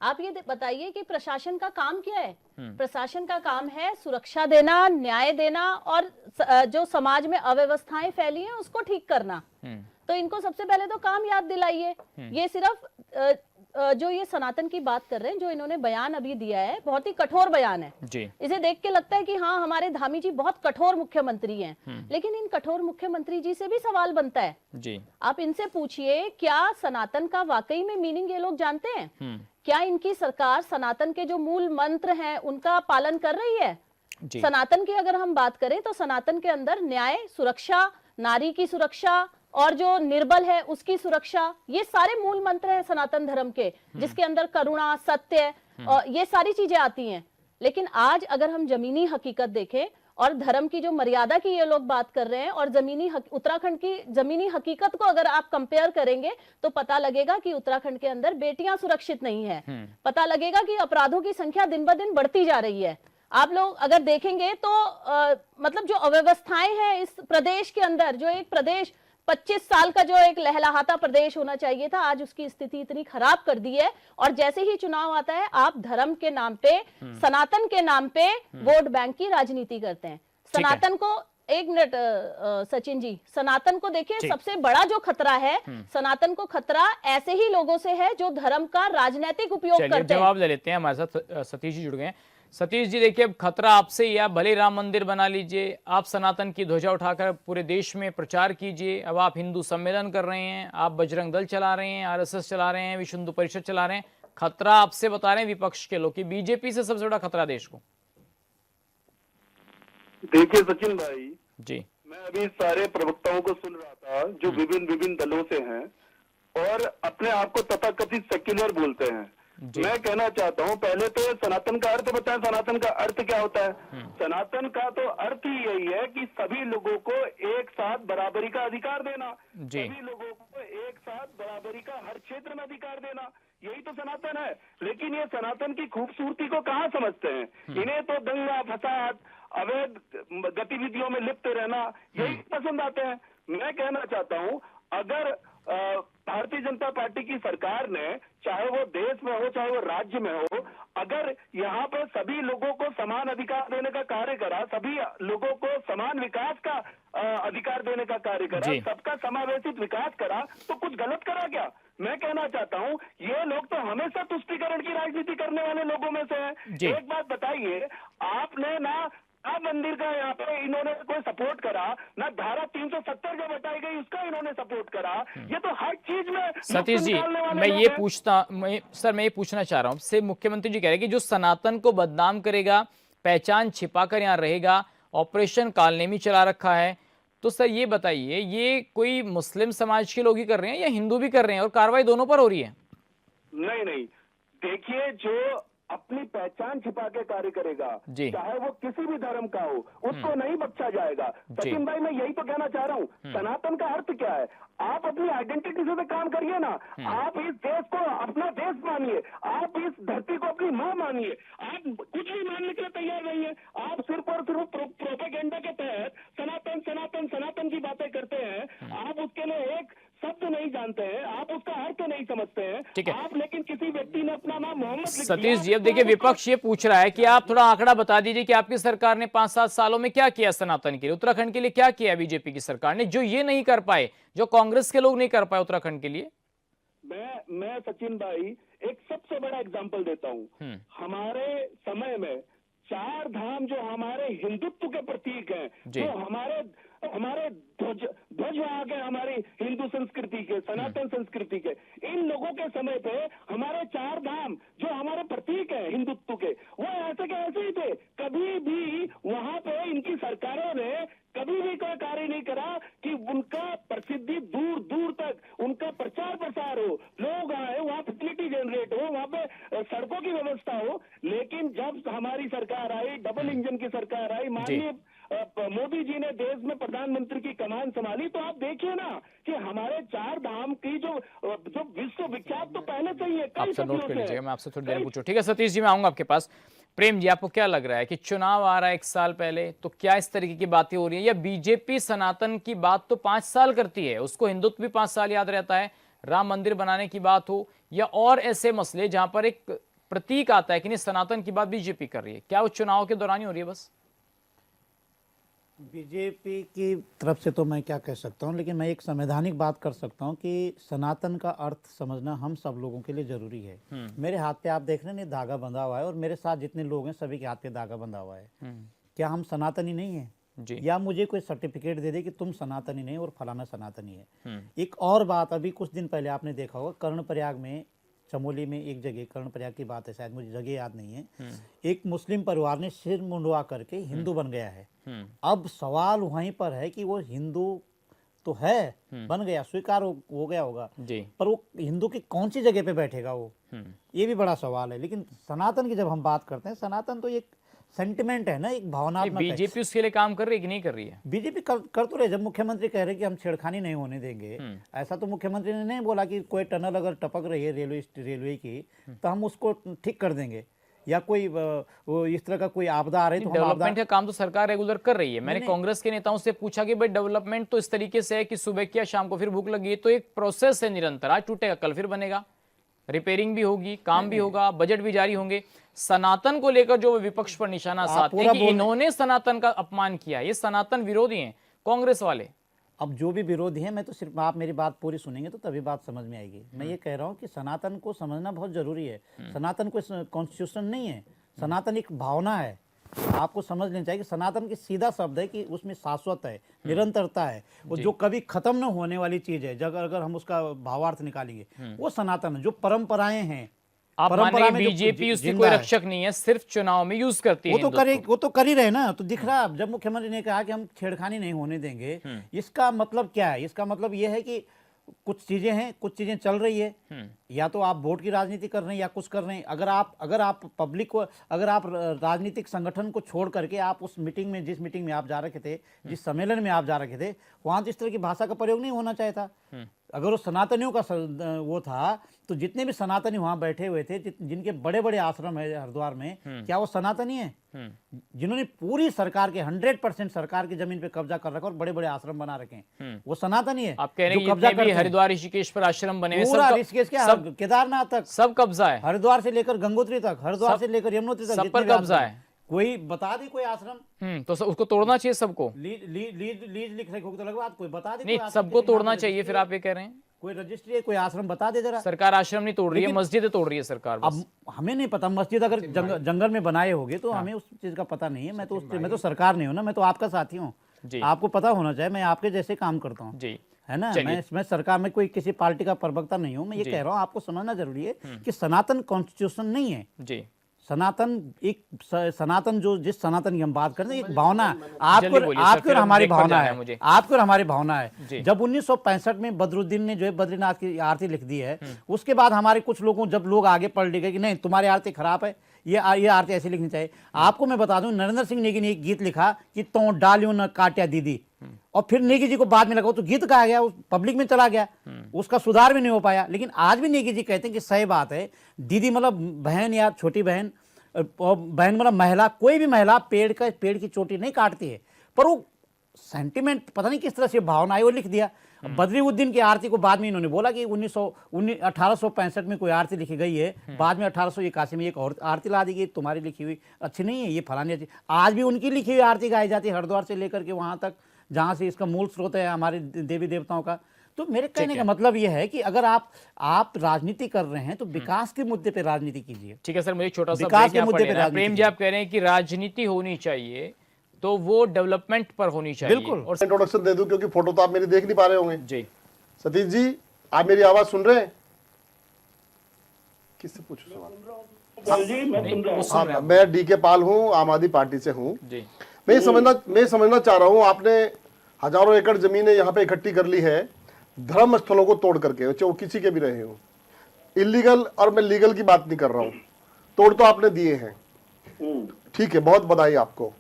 Speaker 4: आप ये बताइए कि प्रशासन का काम क्या है? प्रशासन का काम है सुरक्षा देना, न्याय देना और जो समाज में अव्यवस्थाएं फैली हैं उसको ठीक करना। तो इनको सबसे पहले तो काम याद दिलाइए। ये सिर्फ जो ये सनातन की बात कर रहे हैं, जो इन्होंने बयान अभी दिया है, बहुत ही कठोर बयान है
Speaker 1: जी।
Speaker 4: इसे देख के लगता है कि हाँ, हमारे धामी जी बहुत कठोर मुख्यमंत्री हैं। लेकिन इन कठोर मुख्यमंत्री जी से भी सवाल बनता है
Speaker 1: जी।
Speaker 4: आप इनसे पूछिए, क्या सनातन का वाकई में मीनिंग ये लोग जानते हैं? क्या इनकी सरकार सनातन के जो मूल मंत्र हैं उनका पालन कर रही है?
Speaker 1: जी।
Speaker 4: सनातन की अगर हम बात करें तो सनातन के अंदर न्याय, सुरक्षा, नारी की सुरक्षा और जो निर्बल है उसकी सुरक्षा, ये सारे मूल मंत्र हैं सनातन धर्म के, जिसके अंदर करुणा, सत्य और ये सारी चीजें आती हैं। लेकिन आज अगर हम जमीनी हकीकत देखें और धर्म की जो मर्यादा की ये लोग बात कर रहे हैं और उत्तराखंड की जमीनी हकीकत को अगर आप कंपेयर करेंगे तो पता लगेगा कि उत्तराखंड के अंदर बेटियां सुरक्षित नहीं है। पता लगेगा कि अपराधों की संख्या दिन ब दिन बढ़ती जा रही है। आप लोग अगर देखेंगे तो मतलब जो अव्यवस्थाएं हैं इस प्रदेश के अंदर, जो एक प्रदेश 25 साल का जो एक लहलहाता प्रदेश होना चाहिए था, आज उसकी स्थिति इतनी खराब कर दी है। और जैसे ही चुनाव आता है, आप धर्म के नाम पे, सनातन के नाम पे वोट बैंक की राजनीति करते हैं। सनातन को, एक मिनट सचिन जी, सनातन को देखिए, सबसे बड़ा जो खतरा है सनातन को, खतरा ऐसे ही लोगों से है जो धर्म का राजनीतिक उपयोग करते हैं।
Speaker 1: जवाब ले लेते हैं, हमारे साथ सतीश जी जुड़ गए हैं। सतीश जी, देखिए, अब खतरा आपसे ही, आप भले राम मंदिर बना लीजिए, आप सनातन की ध्वजा उठाकर पूरे देश में प्रचार कीजिए, अब आप हिंदू सम्मेलन कर रहे हैं, आप बजरंग दल चला रहे हैं, आरएसएस चला रहे हैं, विश्व हिंदू परिषद चला रहे हैं, खतरा आपसे बता रहे हैं विपक्ष के लोग कि बीजेपी से सबसे बड़ा खतरा देश को।
Speaker 5: देखिए सचिन भाई
Speaker 1: जी,
Speaker 5: मैं अभी सारे प्रवक्ताओं को सुन रहा था जो विभिन्न दलों से हैं और अपने आप को तथाकथित सेक्युलर बोलते हैं। मैं कहना चाहता हूं, पहले तो सनातन का अर्थ बताएं, सनातन का अर्थ क्या होता है? सनातन का तो अर्थ ही यही है कि सभी लोगों को एक साथ बराबरी का अधिकार देना, सभी लोगों को एक साथ बराबरी का हर क्षेत्र में अधिकार देना, यही तो सनातन है। लेकिन ये सनातन की खूबसूरती को कहाँ समझते हैं? इन्हें तो दंगा फसाद, अवैध गतिविधियों में लिप्त रहना यही पसंद आते हैं। मैं कहना चाहता हूं, अगर भारतीय जनता पार्टी की सरकार ने, चाहे वो देश में हो चाहे वो राज्य में हो, अगर यहाँ पे सभी लोगों को समान अधिकार देने का कार्य करा, सभी लोगों को समान विकास का अधिकार देने का कार्य करा, सबका समावेशित विकास करा, तो कुछ गलत करा क्या? मैं कहना चाहता हूँ, ये लोग तो हमेशा तुष्टीकरण की राजनीति करने वाले लोगों में से हैं। एक बात बताइए, आपने ना राम मंदिर का यहाँ पे इन्होंने कोई सपोर्ट करा, ना धारा 370 जो बताई गई उसका इन्होंने सपोर्ट करा। ये तो हर चीज में
Speaker 1: सतीश जी, मैं ये पूछना चाह रहा हूँ से, मुख्यमंत्री जी कह रहे हैं कि जो सनातन को बदनाम करेगा, पहचान छिपाकर यहाँ रहेगा, ऑपरेशन कालनेमी चला रखा है, तो सर ये बताइए, ये कोई मुस्लिम समाज के लोग ही कर रहे हैं या हिंदू भी कर रहे हैं, और कार्रवाई दोनों पर हो रही है?
Speaker 5: नहीं, देखिए, जो अपनी पहचान छिपा के कार्य करेगा, चाहे वो किसी भी धर्म का हो, उसको नहीं बख्शा जाएगा। सचिन भाई, मैं यही तो कहना चाह रहा हूँ, सनातन का अर्थ क्या है? आप अपनी आइडेंटिटी से तो काम करिए ना, आप इस देश को अपना देश मानिए, आप इस धरती को अपनी माँ मानिए, आप कुछ भी मानने के लिए तैयार नहीं है। आप सिर्फ और सिर्फ प्रोपेगेंडा के तहत सनातन सनातन सनातन की बातें करते हैं। आप उसके लिए एक शब्द नहीं जानते हैं, आप उसका अर्थ नहीं समझते हैं।
Speaker 1: ठीक है।
Speaker 5: आप लेकिन किसी व्यक्ति ने अपना नाम मोहम्मद लिख
Speaker 1: सतीश
Speaker 5: दिया,
Speaker 1: जी, अब
Speaker 5: तो
Speaker 1: देखिए
Speaker 5: आप
Speaker 1: विपक्ष ये पूछ रहा है कि आप थोड़ा आंकड़ा बता दीजिए कि आपकी सरकार ने 5-7 सालों में क्या किया सनातन के लिए, उत्तराखंड के लिए क्या किया बीजेपी की सरकार ने, जो ये नहीं कर पाए, जो कांग्रेस के लोग नहीं कर पाए उत्तराखंड के लिए।
Speaker 5: मैं सचिन भाई एक सबसे बड़ा एग्जांपल देता हूं। हमारे समय में 4 धाम जो हमारे हिंदुत्व के प्रतीक हैं,
Speaker 1: जी।
Speaker 5: जो हमारे ध्वज वहां के हमारी हिंदू संस्कृति के, सनातन संस्कृति के, इन लोगों के समय पे हमारे 4 धाम जो हमारे प्रतीक हैं हिंदुत्व के, वो ऐसे के ऐसे ही थे। कभी भी वहां पे इनकी सरकारों ने कभी भी कोई कार्य नहीं करा कि उनका प्रसिद्धि दूर दूर तक उनका प्रचार प्रसार हो, लोग आए, वहां फैसिलिटी जनरेट हो, वहां पे सड़कों की व्यवस्था हो। लेकिन जब हमारी सरकार आई, डबल इंजन की सरकार आई, माननीय मोदी जी ने देश में प्रधानमंत्री की कमान संभाली, तो आप देखिए ना कि हमारे 4 धाम की जो विश्व विख्यात तो पहले से ही है,
Speaker 1: आप
Speaker 5: कई
Speaker 1: सर नोट
Speaker 5: सदियों
Speaker 1: कर
Speaker 5: से
Speaker 1: लीजिएगा,
Speaker 5: है।
Speaker 1: मैं आपसे थोड़ी देर पूछूं। ठीक है सतीश जी, मैं आऊंगा आपके पास। प्रेम जी, आपको क्या लग रहा है कि चुनाव आ रहा है 1 साल पहले, तो क्या इस तरीके की बातें हो रही है, या बीजेपी सनातन की बात तो 5 साल करती है, उसको हिंदुत्व भी 5 साल याद रहता है, राम मंदिर बनाने की बात हो या और ऐसे मसले जहां पर एक प्रतीक आता है कि नहीं सनातन की बात बीजेपी कर रही है, क्या वो चुनाव के दौरान ही हो रही है बस?
Speaker 6: बीजेपी की तरफ से तो मैं क्या कह सकता हूँ, लेकिन मैं एक संवैधानिक बात कर सकता हूँ कि सनातन का अर्थ समझना हम सब लोगों के लिए जरूरी है। मेरे हाथ पे आप देख रहे हैं नहीं धागा बंधा हुआ है, और मेरे साथ जितने लोग हैं सभी के हाथ पे धागा बंधा हुआ है। क्या हम सनातनी नहीं है?
Speaker 1: जी।
Speaker 6: या मुझे कोई सर्टिफिकेट दे दे कि तुम सनातनी नहीं और फलाना सनातनी है। एक और बात, अभी कुछ दिन पहले आपने देखा होगा कर्णप्रयाग में, चमोली में एक जगह, कर्णप्रयाग की बात है शायद, मुझे जगह याद नहीं है, एक मुस्लिम परिवार ने सिर मुंडवा करके हिंदू बन गया है। अब सवाल वहीं पर है कि वो हिंदू तो है, बन गया, स्वीकार हो गया होगा
Speaker 1: जी।
Speaker 6: पर वो हिंदू की कौन सी जगह पे बैठेगा वो, ये भी बड़ा सवाल है। लेकिन सनातन की जब हम बात करते हैं, सनातन तो एक सेंटिमेंट है ना, एक भावनात्मक है।
Speaker 1: बीजेपी उसके लिए काम कर रही है कि नहीं कर रही है?
Speaker 6: बीजेपी कर तो रहे। जब मुख्यमंत्री कह रहे कि हम छेड़खानी नहीं होने देंगे, ऐसा तो मुख्यमंत्री ने नहीं बोला कि कोई टनल अगर टपक रही है रेलवे की तो हम उसको ठीक कर देंगे, या कोई वो इस तरह का कोई आपदा आ रही तो हम
Speaker 1: डेवलपमेंट का काम तो सरकार रेगुलर कर रही है। मैंने कांग्रेस के नेताओं से पूछा कि भाई डेवलपमेंट तो इस तरीके से है कि सुबह किया शाम को फिर भूख लगी है, तो एक प्रोसेस है निरंतर, आज टूटेगा कल फिर बनेगा, रिपेयरिंग भी होगी, काम भी होगा, बजट भी जारी होंगे। सनातन को लेकर जो विपक्ष पर निशाना साधते हैं कि इन्होंने सनातन का अपमान किया, ये सनातन विरोधी हैं कांग्रेस वाले।
Speaker 6: अब जो भी विरोधी हैं, मैं तो सिर्फ, आप मेरी बात पूरी सुनेंगे तो तभी बात समझ में आएगी। मैं ये कह रहा हूँ कि सनातन को समझना बहुत जरूरी है। सनातन कोई कॉन्स्टिट्यूशन नहीं है, सनातन एक भावना है। आपको समझ लेना चाहिए कि सनातन की सीधा शब्द है कि उसमें शाश्वत है, निरंतरता है, वो जो कभी खत्म न होने वाली चीज है। अगर हम उसका भावार्थ निकालेंगे, वो सनातन है। जो परंपराएं हैं,
Speaker 1: आप
Speaker 6: परंपरा में जो
Speaker 1: बीजेपी उसकी
Speaker 6: जिंदा
Speaker 1: कोई
Speaker 6: है,
Speaker 1: रक्षक नहीं है, सिर्फ चुनाव में यूज करती है
Speaker 6: वो तो कर ही रहे ना। तो दिख रहा है, जब मुख्यमंत्री ने कहा कि हम छेड़खानी नहीं होने देंगे, इसका मतलब क्या है? इसका मतलब यह है कि कुछ चीजें हैं, कुछ चीजें चल रही है, या तो आप वोट की राजनीति कर रहे हैं या कुछ कर रहे हैं। अगर आप पब्लिक को, अगर आप राजनीतिक संगठन को छोड़ करके आप उस मीटिंग में, जिस मीटिंग में आप जा रखे थे, जिस सम्मेलन में आप जा रखे थे, वहां तो इस तरह की भाषा का प्रयोग नहीं होना चाहिए था। अगर वो सनातनियों का वो था, तो जितने भी सनातनी वहां बैठे हुए थे, जिनके बड़े बड़े आश्रम है हरिद्वार में, क्या वो सनातनी है? जिन्होंने पूरी सरकार के 100% सरकार की जमीन पे कब्जा कर रखा और बड़े बड़े आश्रम बना रखे हैं, वो सनातनी है?
Speaker 1: आप कह रहे हैं
Speaker 6: कब्जा
Speaker 1: कि हरिद्वार ऋषिकेश पर आश्रम बने हुए,
Speaker 6: पूरा ऋषिकेश के केदारनाथ तक
Speaker 1: सब कब्जा है,
Speaker 6: हरिद्वार से लेकर गंगोत्री तक, हरिद्वार से लेकर यमुनोत्री तक,
Speaker 1: सब पर कब्जा है।
Speaker 6: कोई बता दे कोई आश्रम,
Speaker 1: तो उसको तोड़ना चाहिए सबको।
Speaker 6: लीज लिख रखे होगी तो लगवा, कोई बता दे
Speaker 1: नहीं, सबको तोड़ना चाहिए, फिर आप ये कह रहे हैं?
Speaker 6: कोई रजिस्ट्री है, कोई आश्रम बता दे जरा।
Speaker 1: सरकार आश्रम नहीं तोड़ रही है, मस्जिद तोड़ रही है सरकार बस।
Speaker 6: अब हमें नहीं पता, मस्जिद अगर जंगल में बनाए होगे तो हमें उस चीज का पता नहीं है। मैं तो सरकार नहीं हूँ ना, मैं तो आपका साथी हूँ, आपको पता होना चाहिए। मैं आपके जैसे काम करता हूँ, है ना। मैं सरकार में कोई किसी पार्टी का प्रवक्ता नहीं हूँ। मैं ये कह रहा हूँ, आपको समझना जरूरी है कि सनातन कॉन्स्टिट्यूशन नहीं है जी। सनातन जो जिस सनातन की हम बात करते हैं, एक भावना, आपकी और हमारी भावना है, आपकी और हमारी भावना है। जब 1965 में बदरुद्दीन ने जो है बद्रीनाथ की आरती लिख दी है, उसके बाद हमारे कुछ लोगों, जब लोग आगे पढ़ लिखे कि नहीं तुम्हारी आरती खराब है, ये आरती ऐसी लिखनी चाहिए। आपको मैं बता दूं, नरेंद्र सिंह नेगी ने एक गीत लिखा कि तो डालियो न काट्या दीदी, और फिर नेगी जी को बाद में लगा तो गीत कहा गया, पब्लिक में चला गया, उसका सुधार भी नहीं हो पाया। लेकिन आज भी नेगी जी कहते हैं कि सही बात है, दीदी मतलब बहन या छोटी बहन, बहन मतलब महिला, कोई भी महिला पेड़ की चोटी नहीं काटती है, पर वो सेंटिमेंट पता नहीं किस तरह से भावना आई वो लिख दिया। बदरीउद्दीन की आरती को बाद में इन्होंने बोला कि 1865 में कोई आरती लिखी गई है, बाद में 1881 में एक और आरती ला दी गई, तुम्हारी लिखी हुई अच्छी नहीं है, ये फलानी अच्छी। आज भी उनकी लिखी हुई आरती गाई जाती है हरिद्वार से लेकर के वहां तक जहां से इसका मूल स्रोत है हमारे देवी देवताओं का। तो मेरे कहने का मतलब यह है कि अगर आप राजनीति कर रहे हैं तो विकास के मुद्दे पे राजनीति कीजिए।
Speaker 1: ठीक है सर, मुझे छोटा सा
Speaker 6: विकास
Speaker 1: ब्रेक
Speaker 6: के
Speaker 1: यहाँ
Speaker 6: मुद्दे
Speaker 1: पर
Speaker 6: पे
Speaker 1: लेना है।
Speaker 6: राजनीति
Speaker 1: प्रेम जी आप कह रहे हैं कि राजनीति होनी चाहिए तो वो डेवलपमेंट पर होनी चाहिए।
Speaker 6: बिल्कुल।
Speaker 1: और
Speaker 3: इंट्रोडक्शन दे दूं क्योंकि फोटो तो आप मेरी देख नहीं पा रहे होंगे।
Speaker 1: जी
Speaker 3: सतीश जी, आप मेरी आवाज सुन रहे हैं? किससे पूछो सवाल?
Speaker 5: जी मैं सुन रहा हूँ।
Speaker 3: हाँ, मैं डीके पाल हूँ, आम आदमी पार्टी से हूँ।
Speaker 1: जी
Speaker 3: मैं समझना चाह रहा हूँ, आपने हजारों एकड़ जमीनें यहाँ पे इकट्ठी कर ली है धर्म स्थलों को तोड़ करके, चाहे वो किसी के भी रहे हो। इलीगल और मैं लीगल की बात नहीं कर रहा हूँ, तोड़ तो आपने दिए हैं, ठीक है, बहुत बधाई आपको।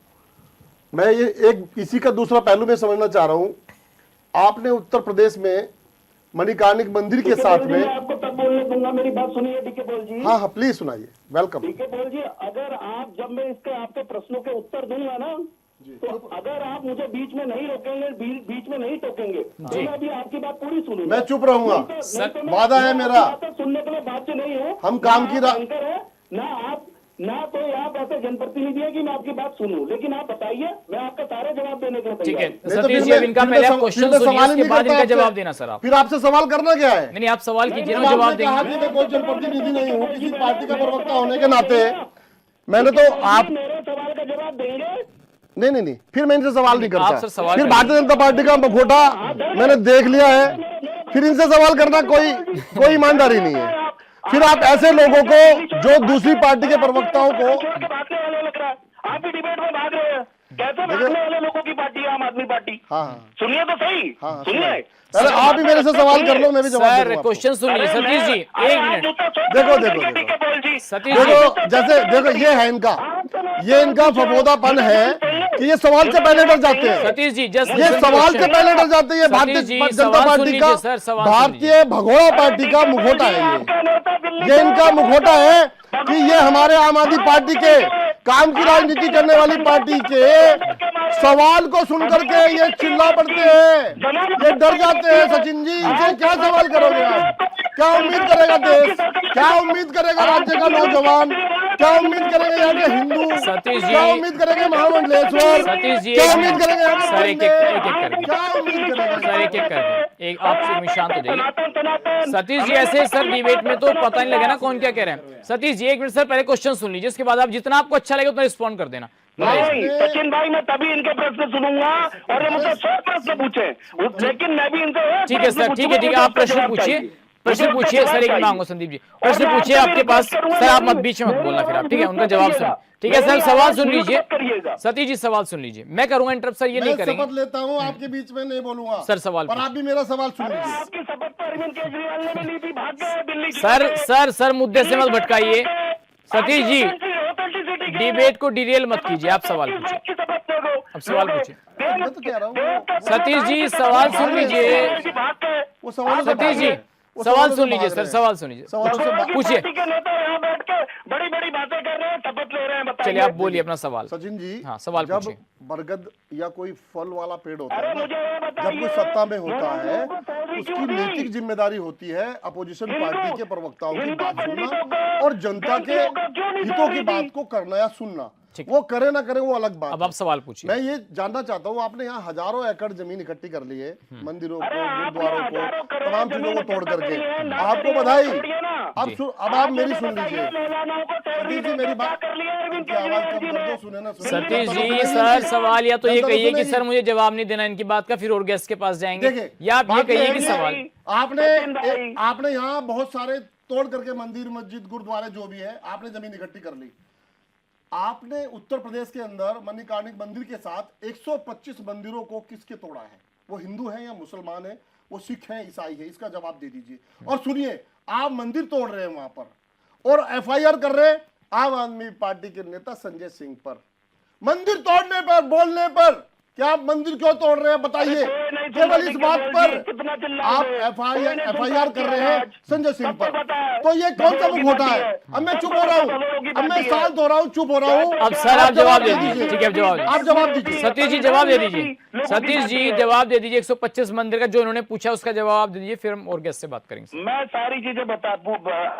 Speaker 3: मैं ये एक इसी का दूसरा पहलू में समझना चाह रहा हूँ। आपने उत्तर प्रदेश में मणिकर्णिका मंदिर के साथ में,
Speaker 5: मैं आपको तब बोलने दूंगा, मेरी बात सुनिए डीके पॉल जी।
Speaker 3: हाँ हाँ प्लीज सुनाइए, वेलकम।
Speaker 5: डीके पॉल जी, अगर आप जब मैं इसके आपके प्रश्नों के उत्तर दूंगा ना, तो अगर आप मुझे बीच में नहीं रोकेंगे, बीच में नहीं टोकेंगे, तो मैं अभी आपकी बात पूरी सुनूंगा।
Speaker 3: मैं चुप रहूंगा, वादा है मेरा।
Speaker 5: सुनने के लिए बात से नहीं हूँ,
Speaker 3: हम काम की
Speaker 5: एंकर है ना कोई आप ऐसे जनप्रतिनिधि है कि मैं आपकी बात सुनूं, लेकिन आप बताइए, मैं आपका सारे जवाब देने के लिए
Speaker 1: ठीक है
Speaker 5: तैयार हूं।
Speaker 1: सतीश जी, अब इनका पहले आप क्वेश्चन सुनिए, उसके बाद इनका जवाब देना सर आप।
Speaker 3: फिर आपसे सवाल करना क्या है?
Speaker 1: नहीं आप सवाल कीजिए ना,
Speaker 3: जब
Speaker 1: जवाब
Speaker 3: आपने कहा
Speaker 1: देंगे।
Speaker 3: कि मैं कोई जनप्रतिनिधि नहीं हूँ, किसी पार्टी का प्रवक्ता होने के नाते मैंने तो आप
Speaker 5: मेरे सवाल का जवाब देंगे?
Speaker 3: नहीं, फिर मैं इनसे सवाल नहीं
Speaker 1: आप सर
Speaker 3: करता।
Speaker 1: सवाल
Speaker 3: फिर
Speaker 1: करिए।
Speaker 3: भारतीय जनता पार्टी का मुखौटा मैंने देख लिया है, फिर इनसे सवाल करना कोई ईमानदारी नहीं है। फिर आप ऐसे लोगों को जो दूसरी पार्टी के प्रवक्ताओं को,
Speaker 5: भागने वाले लग रहा है, आप भी डिबेट में भाग रहे हैं। कैसे भागने वाले लोगों की पार्टी है आम आदमी पार्टी?
Speaker 3: हाँ
Speaker 5: सुनिए तो सही,
Speaker 3: हाँ,
Speaker 5: सुनिए।
Speaker 3: अरे आप भी मेरे से सवाल कर लो, मैं भी जवाब
Speaker 1: सर
Speaker 3: दूंगा आपको।
Speaker 1: क्वेश्चन सुनिए सतीश जी, एक मिनट।
Speaker 3: देखो
Speaker 1: सतीश जी
Speaker 3: जैसे देखो ये इनका फफोदापन है कि ये सवाल से पहले डर जाते हैं।
Speaker 1: सतीश जी जस्ट
Speaker 3: ये सवाल से पहले डर जाते हैं। भारतीय जनता पार्टी का, भारतीय भगोड़ा पार्टी का मुखौटा है ये इनका मुखौटा है कि ये हमारे आम आदमी पार्टी के काम की राजनीति करने वाली पार्टी के सवाल को सुनकर के ये चिल्ला पड़ते हैं, ये डर जाते हैं। सचिन जी, इनसे क्या सवाल करोगे आप? क्या उम्मीद करेगा देश? क्या उम्मीद करेगा राज्य का नौजवान? क्या उम्मीद करेंगे यहाँ के हिंदू?
Speaker 1: सतीश जी,
Speaker 3: क्या उम्मीद करेंगे महामंडलेश्वर?
Speaker 1: सतीश जी,
Speaker 3: क्या उम्मीद करेंगे यहाँ के
Speaker 1: सर, एक
Speaker 3: बंदे?
Speaker 1: करके।
Speaker 3: क्या उम्मीद करेंगे?
Speaker 1: सर एक करके, एक आप एक शांत हो जाइए। सतीश जी ऐसे सर डिबेट में तो पता नहीं लगे ना कौन क्या कह रहे हैं। सतीश जी एक मिनट सर, पहले क्वेश्चन सुन लीजिए, उसके बाद आप जितना आपको अच्छा लगे उतना रिस्पॉन्ड कर देना।
Speaker 5: नहीं सचिन भाई, मैं तभी इनके प्रश्न सुनूंगा और ये मुझसे 100 प्रश्न पूछे, लेकिन मैं भी इनसे
Speaker 1: ठीक है सर, ठीक है आप प्रश्न पूछिए, प्रश्न पूछिए सर। एक मांगो संदीप जी, प्रश्न पूछिए आपके पास। सर आप मत बीच में मत बोलना फिर आप, ठीक है? उनका जवाब सुनो, ठीक है सर? सवाल सुन लीजिए सतीश जी, सवाल सुन लीजिए। मैं करूंगा इंटरप्ट सर, ये नहीं
Speaker 3: मैं
Speaker 1: करेंगे।
Speaker 3: शपथ लेता हूँ आपके बीच में नहीं बोलूंगा
Speaker 1: सर सवाल
Speaker 3: पर आप भी मेरा सवाल सुन लीजिए।
Speaker 5: आपकी शपथ तो अरविंद केजरीवाल ने भी ली थी, भाग गए दिल्ली की।
Speaker 1: सर मुद्दे से मत भटकाइए सतीश जी, डिबेट को डिरेल मत कीजिए, आप सवाल पूछिए। अब सवाल पूछिए
Speaker 3: मैं तो कह रहा हूँ
Speaker 1: सतीश जी, सवाल सुन लीजिए।
Speaker 3: वो सवालों से
Speaker 1: सतीश जी
Speaker 3: वो
Speaker 1: सवाल
Speaker 3: सवालों से
Speaker 1: सुन लीजिए
Speaker 3: भाग
Speaker 1: सर,
Speaker 3: रहे हैं।
Speaker 1: सवाल सुन लीजिए,
Speaker 3: सवालों से
Speaker 1: पूछिए।
Speaker 5: के नेता यहाँ बैठ के बड़ी बड़ी बातें कर रहे हैं, शपथ ले रहे हैं, बताइए।
Speaker 1: चलिए आप बोलिए अपना सवाल।
Speaker 3: सचिन जी,
Speaker 1: हाँ, सवाल
Speaker 3: जब
Speaker 1: पूछिए।
Speaker 3: बरगद या कोई फल वाला पेड़ होता
Speaker 5: अरे
Speaker 3: है ना,
Speaker 5: मुझे ये बताइए,
Speaker 3: जब कोई सत्ता में होता है
Speaker 5: लोगों को पौधी
Speaker 3: उसकी
Speaker 5: क्यों दी?
Speaker 3: नैतिक जिम्मेदारी होती है अपोजिशन पार्टी के प्रवक्ताओं की
Speaker 5: हिंदू
Speaker 3: बात
Speaker 5: पंडितों
Speaker 3: सुनना
Speaker 5: को,
Speaker 3: और जनता के
Speaker 5: ग्रंथियों को क्यों नहीं
Speaker 3: हितों की
Speaker 5: दी?
Speaker 3: बात को करना या सुनना।
Speaker 1: ठीक।
Speaker 3: वो करे ना करे वो अलग बात
Speaker 1: अब
Speaker 3: है।
Speaker 1: आप सवाल पूछिए।
Speaker 3: मैं ये जानना चाहता हूँ, आपने यहाँ हजारों एकड़ जमीन इकट्ठी कर ली है, मंदिरों को,
Speaker 5: अरे आपने
Speaker 3: गुरुद्वारों
Speaker 5: हजारों
Speaker 3: को,
Speaker 5: करोड़
Speaker 3: तमाम चीजों को
Speaker 5: जमीन
Speaker 3: तोड़
Speaker 5: इकट्ठा
Speaker 3: करके।
Speaker 5: करी है, ना
Speaker 3: आपको
Speaker 5: करी है,
Speaker 3: बधाई।
Speaker 5: छोड़िए ना।
Speaker 3: अब आप मेरी सुन लीजिए।
Speaker 5: सतीश
Speaker 3: सतीश जी मेरी बात,
Speaker 5: कर लिया अरविंद
Speaker 3: इनकी आवाज
Speaker 5: केजरीवाल
Speaker 3: कम
Speaker 5: जी
Speaker 3: कर
Speaker 5: ने।
Speaker 3: दो, सुने ना सुने।
Speaker 1: सतीश
Speaker 3: जनता तो
Speaker 1: जी
Speaker 3: सुनेगी
Speaker 1: सर
Speaker 3: इनकी।
Speaker 1: सवाल या तो ये
Speaker 3: जनता
Speaker 1: कहिए कि
Speaker 3: सुनेगी।
Speaker 1: सर मुझे जवाब नहीं देना इनकी बात का, फिर और गेस्ट के पास जाएंगे,
Speaker 3: देखिए,
Speaker 1: या आप ये
Speaker 3: बात
Speaker 1: कहिए
Speaker 3: है
Speaker 1: कि
Speaker 3: कि
Speaker 1: सवाल
Speaker 3: आपने यहाँ बहुत सारे तोड़ करके मंदिर मस्जिद गुरुद्वारे जो भी है आपने जमीन इकट्ठी कर ली। आपने उत्तर प्रदेश के अंदर मणिकर्णिका मंदिर के साथ 125 मंदिरों को किसके तोड़ा है? वो हिंदू है या मुसलमान है, वो सिख है, ईसाई है? इसका जवाब दे दीजिए। और सुनिए, आप मंदिर तोड़ रहे हैं वहां पर और एफआईआर कर रहे हैं आम आदमी पार्टी के नेता संजय सिंह पर। मंदिर तोड़ने पर, बोलने पर क्या आप मंदिर क्यों तोड़ रहे हैं बताइए।
Speaker 5: कोई नहीं
Speaker 3: केवल इस
Speaker 5: सुनता,
Speaker 3: बात
Speaker 5: बोल
Speaker 3: पर
Speaker 5: दिए, कितना चिल्ला
Speaker 3: आप
Speaker 5: रहे हैं।
Speaker 3: एफआईआर कर रहे हैं संजय सिंह
Speaker 5: सबको
Speaker 3: पर,
Speaker 5: पता है।
Speaker 3: तो ये कौन सा
Speaker 5: दलों की
Speaker 3: मुखौटा
Speaker 5: पार्टी
Speaker 3: है।
Speaker 5: है।
Speaker 3: अब मैं चुप
Speaker 5: सबको
Speaker 3: हो रहा
Speaker 5: पता दलों की
Speaker 3: हूँ, अब मैं
Speaker 5: पार्टी है।
Speaker 3: शांत हो रहा हूँ, चुप हो रहा हूँ।
Speaker 1: अब सर आप जवाब दे
Speaker 3: दीजिए।
Speaker 1: दीजिए। ठीक है, अब जवाब
Speaker 3: आप जवाब दीजिए।
Speaker 1: सतीश जी जवाब दे दीजिए। सतीश जी जवाब दे दीजिए। 125 मंदिर का जो उन्होंने पूछा उसका जवाब दे दीजिए, फिर हम और गेस्ट से बात करेंगे।
Speaker 5: मैं सारी चीजें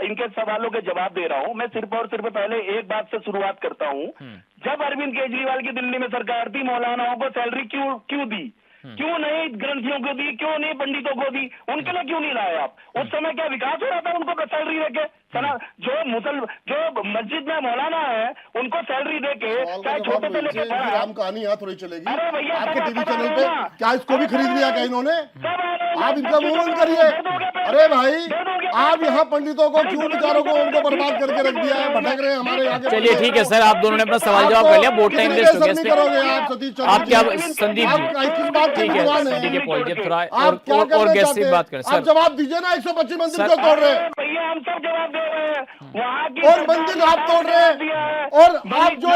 Speaker 5: इनके सवालों के जवाब दे रहा हूँ। मैं सिर्फ और सिर्फ पहले एक बात से शुरुआत करता हूँ। जब अरविंद केजरीवाल की दिल्ली में सरकार थी, मौलानाओं को सैलरी क्यों दी? क्यों नहीं ग्रंथियों को दी? क्यों नहीं पंडितों को दी? उनके लिए क्यों नहीं लाए आप? उस समय क्या विकास हो रहा था उनको सैलरी देके? जो मस्जिद में मौलाना है उनको सैलरी देके,
Speaker 3: सवाल का
Speaker 5: चाहे
Speaker 3: जवाब
Speaker 5: छोटे से लेके
Speaker 3: दीजिए,
Speaker 5: बड़ा।
Speaker 3: राम कहानी यहाँ थोड़ी चलेगी।
Speaker 5: अरे भैया,
Speaker 3: आपके
Speaker 5: सब
Speaker 3: टीवी
Speaker 5: पता
Speaker 3: चैनल
Speaker 5: है
Speaker 3: पे
Speaker 5: ना।
Speaker 3: क्या इसको भी खरीद लिया क्या इन्होंने?
Speaker 5: सब आ रहे हैं,
Speaker 3: आप इनका मुंह बंद करिए।
Speaker 5: दे दोगे पैसे?
Speaker 3: अरे भाई,
Speaker 5: दे दोगे
Speaker 3: आप
Speaker 5: पैसे?
Speaker 3: यहाँ पंडितों को क्यों, बेचारों को उनको बर्बाद करके रख दिया है, भटक रहे हैं हमारे यहाँ के
Speaker 1: चलिए
Speaker 3: बंदे।
Speaker 1: ठीक है सर, आप दोनों ने अपना सवाल जवाब कर लिया। बहुत टाइम
Speaker 3: किसी
Speaker 1: वेस्ट हो
Speaker 3: पे
Speaker 1: गया
Speaker 3: असर
Speaker 1: इस
Speaker 3: नहीं
Speaker 1: पे।
Speaker 3: करोगे आप सतीश चौधरी
Speaker 1: आप क्या
Speaker 3: जी।
Speaker 1: संदीप
Speaker 3: आप
Speaker 1: जी,
Speaker 3: किस बात के
Speaker 1: ठीक है
Speaker 3: भगवान
Speaker 1: ठीक है
Speaker 3: हैं?
Speaker 1: पॉल जी, अब थोड़ा
Speaker 3: आप क्या
Speaker 1: और
Speaker 3: करना
Speaker 1: गेस्ट
Speaker 3: चाहते
Speaker 1: से
Speaker 3: हैं?
Speaker 1: बात करें
Speaker 3: आप
Speaker 1: सर।
Speaker 3: जवाब दीजिए ना, 125 मंदिर
Speaker 1: सर,
Speaker 3: क्यों तोड़ रहे हैं?
Speaker 5: भैया हम सब जवाब दे रहे हैं। वहाँ की
Speaker 3: और मंदिर आप तोड़ रहे हैं, और आप जो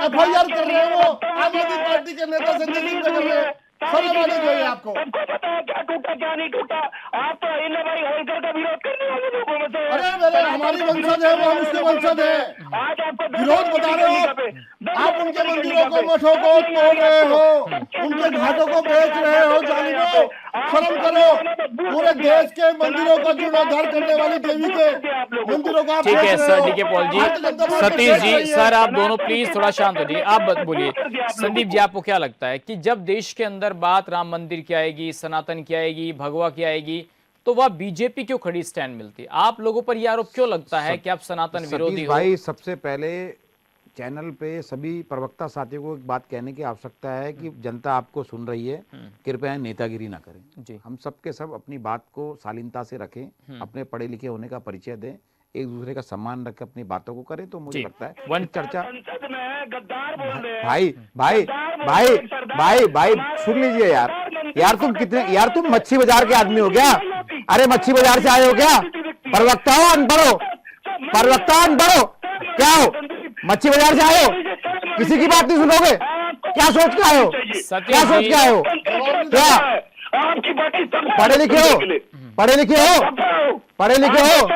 Speaker 3: एफआईआर कर रहे हैं वो आम आदमी पार्टी के नेता संजय सिंह पे कर रहे हैं। शर्म आनी चाहिए आपको।
Speaker 5: सबको पता है क्या टूटा क्या नहीं टूटा। आप तो अहिल्या भाई होलकर का विरोध करने वाले लोगों में से हैं।
Speaker 3: अरे मेरे, हमारी वंशज है वो, हम उसके वंशज हैं।
Speaker 5: आज आपको
Speaker 3: विरोध बता रहे हो आप उनके मंदिरों को, मठों को तोड़ रहे हो, उनके घाटों को बेच रहे हो जालिमों। शर्म करो। पूरे देश के मंदिरों का जीर्णोद्धार करने वाली देवी के मंदिरों को आप
Speaker 1: ठीक है
Speaker 3: बेच रहे
Speaker 1: सर,
Speaker 3: हो।
Speaker 1: ठीक है पॉल जी।
Speaker 3: भारतीय जनता पार्टी
Speaker 1: सतीश
Speaker 3: बेच
Speaker 1: जी
Speaker 3: रही है।
Speaker 1: सर, आप दोनों प्लीज थोड़ा शांत हो जाइए। आप बोलिए संदीप जी, आपको क्या लगता है कि जब देश के अंदर बात राम मंदिर की आएगी, सनातन की आएगी, भगवा की आएगी, तो वह बीजेपी क्यों खड़ी स्टैंड मिलती है? आप लोगों पर यह आरोप क्यों लगता है कि आप सनातन विरोधी
Speaker 2: सतीश
Speaker 1: हो?
Speaker 2: भाई, सबसे पहले चैनल पे सभी प्रवक्ता साथियों को एक बात कहने की आवश्यकता है कि जनता आपको सुन रही है, कृपया नेतागिरी ना करें।
Speaker 1: जी।
Speaker 2: हम सब के सब अपनी बात को शालीनता से रखें, अपने पढ़े लिखे होने का परिचय दें, एक दूसरे का सम्मान रख के अपनी बातों को करें, तो मुझे
Speaker 1: जी।
Speaker 2: लगता है
Speaker 1: वन
Speaker 2: चर्चा।
Speaker 5: संसद में गद्दार बोल रहे हैं।
Speaker 2: भाई भाई
Speaker 5: गद्दार बोल
Speaker 2: भाई
Speaker 5: रहे हैं, सरदार।
Speaker 2: भाई भाई
Speaker 5: हमारे
Speaker 2: सुन लीजिए यार,
Speaker 5: सरदार
Speaker 2: यार तुम कितने, यार तुम
Speaker 5: मंत्री-
Speaker 2: मच्छी बाजार के आदमी हो क्या? अरे मच्छी बाजार से आए हो क्या? प्रवक्ता हो अनपढ़ हो? प्रवक्ता अनपढ़ हो क्या हो? मच्छी बाजार से आए हो? किसी की बात नहीं सुनोगे? क्या सोच के आए हो? क्या सोच के आए हो? क्या
Speaker 5: आपकी पार्टी सब
Speaker 2: पढ़े लिखे हो? पढ़े लिखे हो? पढ़े लिखे हो?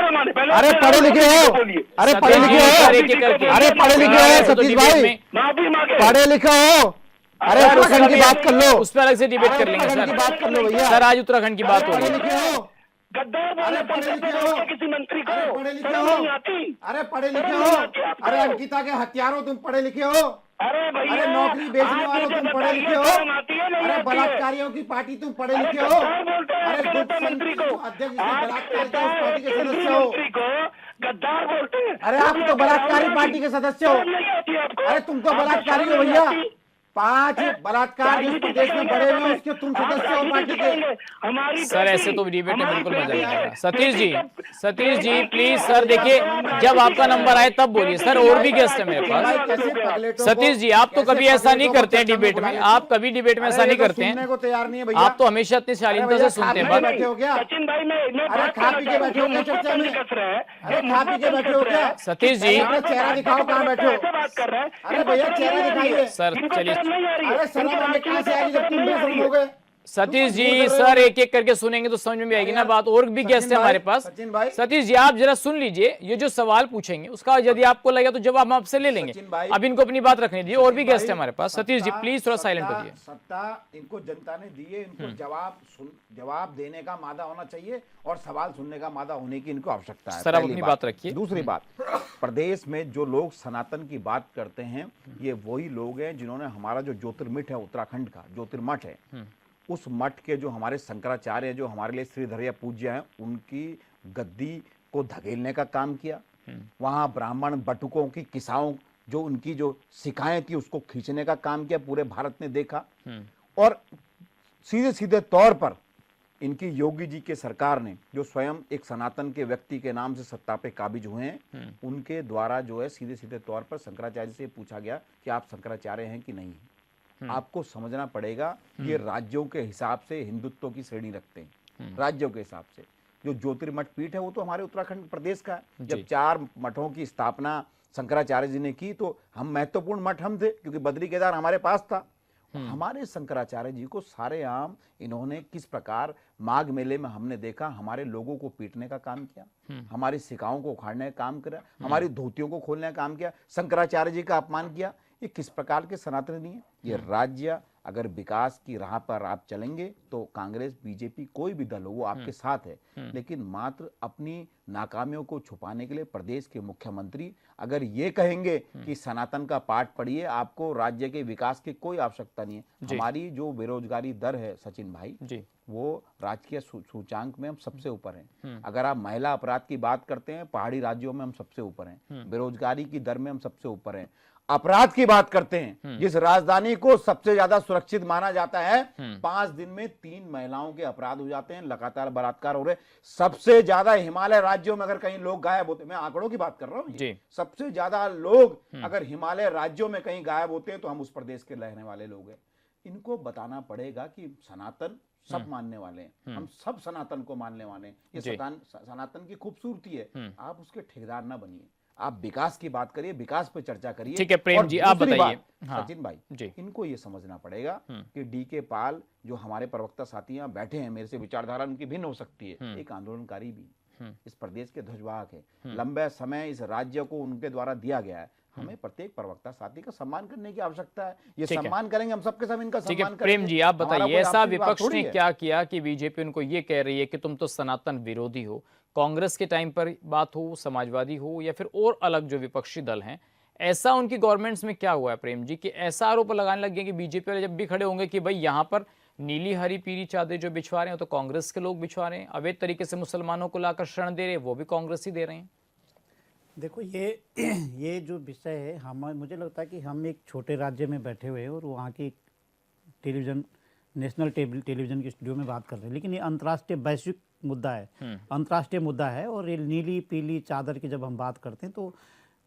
Speaker 2: अरे पढ़े लिखे हो? अरे पढ़े लिखे
Speaker 1: सर,
Speaker 2: हो?
Speaker 1: एक एक करके।
Speaker 2: अरे पढ़े लिखे हो
Speaker 1: तो
Speaker 2: सतीश
Speaker 1: डिबेट
Speaker 2: भाई?
Speaker 1: में-
Speaker 5: माफी मांगे।
Speaker 2: पढ़े लिखे हो? अरे
Speaker 1: सर, उस
Speaker 2: उत्तराखंड की बात कर लो।
Speaker 1: उस पर अलग से डिबेट
Speaker 2: अरे
Speaker 1: कर लेंगे
Speaker 2: उत्तराखंड की
Speaker 1: सर।
Speaker 2: बात कर लो भैया।
Speaker 1: सर आज उत्तराखंड की बात हो
Speaker 2: पढ़े
Speaker 1: रही है।
Speaker 2: लिखे हो?
Speaker 5: गद्दार बोल
Speaker 2: अरे
Speaker 5: रहे
Speaker 2: पढ़े
Speaker 5: हैं,
Speaker 2: लिखे हो?
Speaker 5: किसी मंत्री को
Speaker 2: अरे पढ़े लिखे
Speaker 5: शर्म
Speaker 2: हो?
Speaker 5: नहीं आती।
Speaker 2: अरे पढ़े लिखे
Speaker 5: शर्म
Speaker 2: हो?
Speaker 5: नहीं आती आपको?
Speaker 2: अरे अंकिता के हत्यारों तुम पढ़े लिखे हो?
Speaker 5: अरे भैया,
Speaker 2: अरे नौकरी बेचने
Speaker 5: आप
Speaker 2: वालों
Speaker 5: मुझे
Speaker 2: तुम पढ़े
Speaker 5: बताइए,
Speaker 2: लिखे हो?
Speaker 5: शर्म आती है नहीं
Speaker 2: अरे
Speaker 5: आती है?
Speaker 2: बलात्कारियों की पार्टी तुम पढ़े
Speaker 5: अरे
Speaker 2: लिखे हो?
Speaker 5: गद्दार बोलते हैं
Speaker 2: अरे
Speaker 5: आपके
Speaker 2: गुप्त
Speaker 5: नेता मंत्री को।
Speaker 2: अध्यक्ष जिसे
Speaker 5: आप
Speaker 2: बलात्कार
Speaker 5: कहते
Speaker 2: किया उस
Speaker 5: हैं
Speaker 2: पार्टी के
Speaker 5: केंद्रीय
Speaker 2: सदस्य हो?
Speaker 5: मंत्री को गद्दार बोलते हैं।
Speaker 2: अरे आप तो बलात्कारी पार्टी के सदस्य हो।
Speaker 5: शर्म नहीं आती आपको?
Speaker 2: अरे तुम तो
Speaker 5: आपको
Speaker 2: बलात्कारी
Speaker 5: शर्म
Speaker 2: हो
Speaker 5: नहीं
Speaker 2: भैया।
Speaker 5: आती?
Speaker 2: 5 बलात्कार जिस प्रदेश में बढ़े हुए हैं उसके तुम सदस्य हो पार्टी के।
Speaker 5: हमारी
Speaker 1: सर ऐसे तो डिबेट में बिल्कुल मजा नहीं आएगा। सतीश जी प्लीज सर, देखिए जब आपका नंबर आए तब बोलिए सर, और भी गेस्ट है मेरे पास। सतीश जी, आप तो कभी ऐसा नहीं करते हैं डिबेट में, आप कभी डिबेट में ऐसा नहीं करते हैं।
Speaker 2: को तैयार नहीं है भैया।
Speaker 1: आप तो हमेशा इतनी शालीनता से सुनते हैं बात।
Speaker 2: बैठे हो क्या?
Speaker 5: सचिन भाई मैं
Speaker 2: अरे खा पी के बैठे हो क्या चर्चा में? अरे खा पी के बैठे हो क्या?
Speaker 1: सतीश जी
Speaker 2: अपना चेहरा दिखाओ, कहाँ बैठे हो?
Speaker 5: बात कर रहे हैं।
Speaker 2: अरे भैया चेहरा दिखाइए।
Speaker 1: सर चलिए
Speaker 2: अरे शर्म हमें कहाँ से आएगी जब तुम बेशर्म हो गए?
Speaker 1: सतीश जी, सर एक एक करके सुनेंगे तो समझ में भी आएगी ना बात। और भी गेस्ट है हमारे पास।
Speaker 2: सचिन भाई।
Speaker 1: सतीश जी आप जरा सुन लीजिए, ये जो सवाल पूछेंगे उसका यदि आपको लगे तो जवाब हम आपसे ले लेंगे।
Speaker 2: सचिन भाई।
Speaker 1: अब इनको अपनी बात रखने दीजिए, और भी
Speaker 2: सचिन
Speaker 1: गेस्ट है
Speaker 2: भाई,
Speaker 1: हमारे पास। सतीश जी प्लीज थोड़ा साइलेंट हो जाइए।
Speaker 2: सत्ता इनको जनता ने दी है, इनको जवाब देने का मादा होना चाहिए और सवाल सुनने का मादा होने की इनको आवश्यकता है।
Speaker 1: सर, आप
Speaker 2: पहली
Speaker 1: अपनी बात रखिए।
Speaker 2: दूसरी बात, प्रदेश में जो लोग सनातन की बात करते हैं ये वही लोग हैं जिन्होंने हमारा जो ज्योतिर्मठ है उत्तराखंड का ज्योतिर्मठ है, उस मठ के जो हमारे शंकराचार्य हैं, जो हमारे लिए श्रीधर पूज्य हैं, उनकी गद्दी को धकेलने का काम किया। वहाँ ब्राह्मण बटुकों की किसाओं जो उनकी जो शिकायत थी उसको खींचने का काम किया, पूरे भारत ने देखा। और सीधे सीधे तौर पर इनकी योगी जी के सरकार ने, जो स्वयं एक सनातन के व्यक्ति के नाम से सत्ता पे काबिज हुए हैं, उनके द्वारा जो है सीधे सीधे तौर पर शंकराचार्य से पूछा गया कि आप शंकराचार्य हैं कि नहीं। आपको समझना पड़ेगा ये राज्यों के हिसाब से हिंदुत्व की श्रेणी रखते हैं। राज्यों के हिसाब से जो ज्योतिर्मठ पीठ है वो तो हमारे उत्तराखंड प्रदेश का है। जब 4 मठों की स्थापना शंकराचार्य जी ने की तो हम महत्वपूर्ण मठ हम थे, क्योंकि बद्री केदार हमारे पास था। हमारे शंकराचार्य जी को सारेआम इन्होंने किस प्रकार माघ मेले में हमने देखा, हमारे लोगों को पीटने का काम किया, हमारी शिकाओं को उखाड़ने का काम किया, हमारी धोतियों को खोलने का काम किया, शंकराचार्य जी का अपमान किया। ये किस प्रकार के सनातनी है? ये राज्य अगर विकास की राह पर आप चलेंगे तो कांग्रेस, बीजेपी, कोई भी दल हो वो आपके साथ है, लेकिन मात्र अपनी नाकामियों को छुपाने के लिए प्रदेश के मुख्यमंत्री अगर ये कहेंगे कि सनातन का पाठ पढ़िए, आपको राज्य के विकास की कोई आवश्यकता नहीं है। हमारी जो बेरोजगारी दर है सचिन भाई
Speaker 1: जी,
Speaker 2: वो राजकीय सूचांक में हम सबसे ऊपर हैं। अगर आप महिला अपराध की बात करते हैं, पहाड़ी राज्यों में हम सबसे ऊपर हैं। बेरोजगारी की दर में हम सबसे ऊपर हैं। अपराध की बात करते हैं, जिस राजधानी को सबसे ज्यादा सुरक्षित माना जाता है, 5 दिन में 3 महिलाओं के अपराध हो जाते हैं, लगातार बलात्कार हो रहे। सबसे ज्यादा हिमालय राज्यों में अगर कहीं लोग गायब होते, मैं आंकड़ों की बात कर रहा हूं, सबसे ज्यादा लोग अगर हिमालय राज्यों में कहीं गायब होते हैं तो हम उस प्रदेश के रहने वाले लोग हैं। इनको बताना पड़ेगा कि सनातन सब मानने वाले हैं, हम सब सनातन को मानने वाले हैं। ये सनातन की खूबसूरती है, आप उसके ठेकेदार ना बनिए। आप विकास की बात करिए, विकास पे चर्चा करिए।
Speaker 1: ठीक है प्रेम जी, आप बताइए।
Speaker 2: सचिन भाई जी, इनको ये समझना पड़ेगा कि डीके पाल जो हमारे प्रवक्ता साथी यहाँ बैठे हैं, मेरे से विचारधारा उनकी भिन्न हो सकती है, एक आंदोलनकारी भी इस प्रदेश के ध्वजवाहक है। लंबे समय इस राज्य को उनके द्वारा दिया गया है। हमें प्रत्येक प्रवक्ता साथी का सम्मान करने की आवश्यकता है। ये सम्मान करेंगे, हम सबके सब इनका सम्मान करेंगे।
Speaker 1: प्रेम जी, आप बताइए, ऐसा विपक्ष ने क्या किया कि बीजेपी उनको ये कह रही है कि तुम तो सनातन विरोधी हो? कांग्रेस के टाइम पर बात हो, समाजवादी हो, या फिर और अलग जो विपक्षी दल हैं, ऐसा उनकी गवर्नमेंट्स में क्या हुआ है प्रेम जी कि ऐसा आरोप लगाने लग गए कि बीजेपी वाले जब भी खड़े होंगे कि भाई यहाँ पर नीली हरी पीली चादर जो बिछवा रहे हैं तो कांग्रेस के लोग बिछवा रहे हैं, अवैध तरीके से मुसलमानों को लाकर शरण दे रहे हैं वो भी कांग्रेस ही दे रहे हैं?
Speaker 6: देखो ये जो विषय है, हम मुझे लगता है कि हम एक छोटे राज्य में बैठे हुए हैं और वहाँ की टेलीविज़न, नेशनल टेलीविज़न के स्टूडियो में बात कर रहे हैं, लेकिन ये अंतर्राष्ट्रीय वैश्विक मुद्दा है, अंतर्राष्ट्रीय मुद्दा है। और ये नीली पीली चादर की जब हम बात करते हैं तो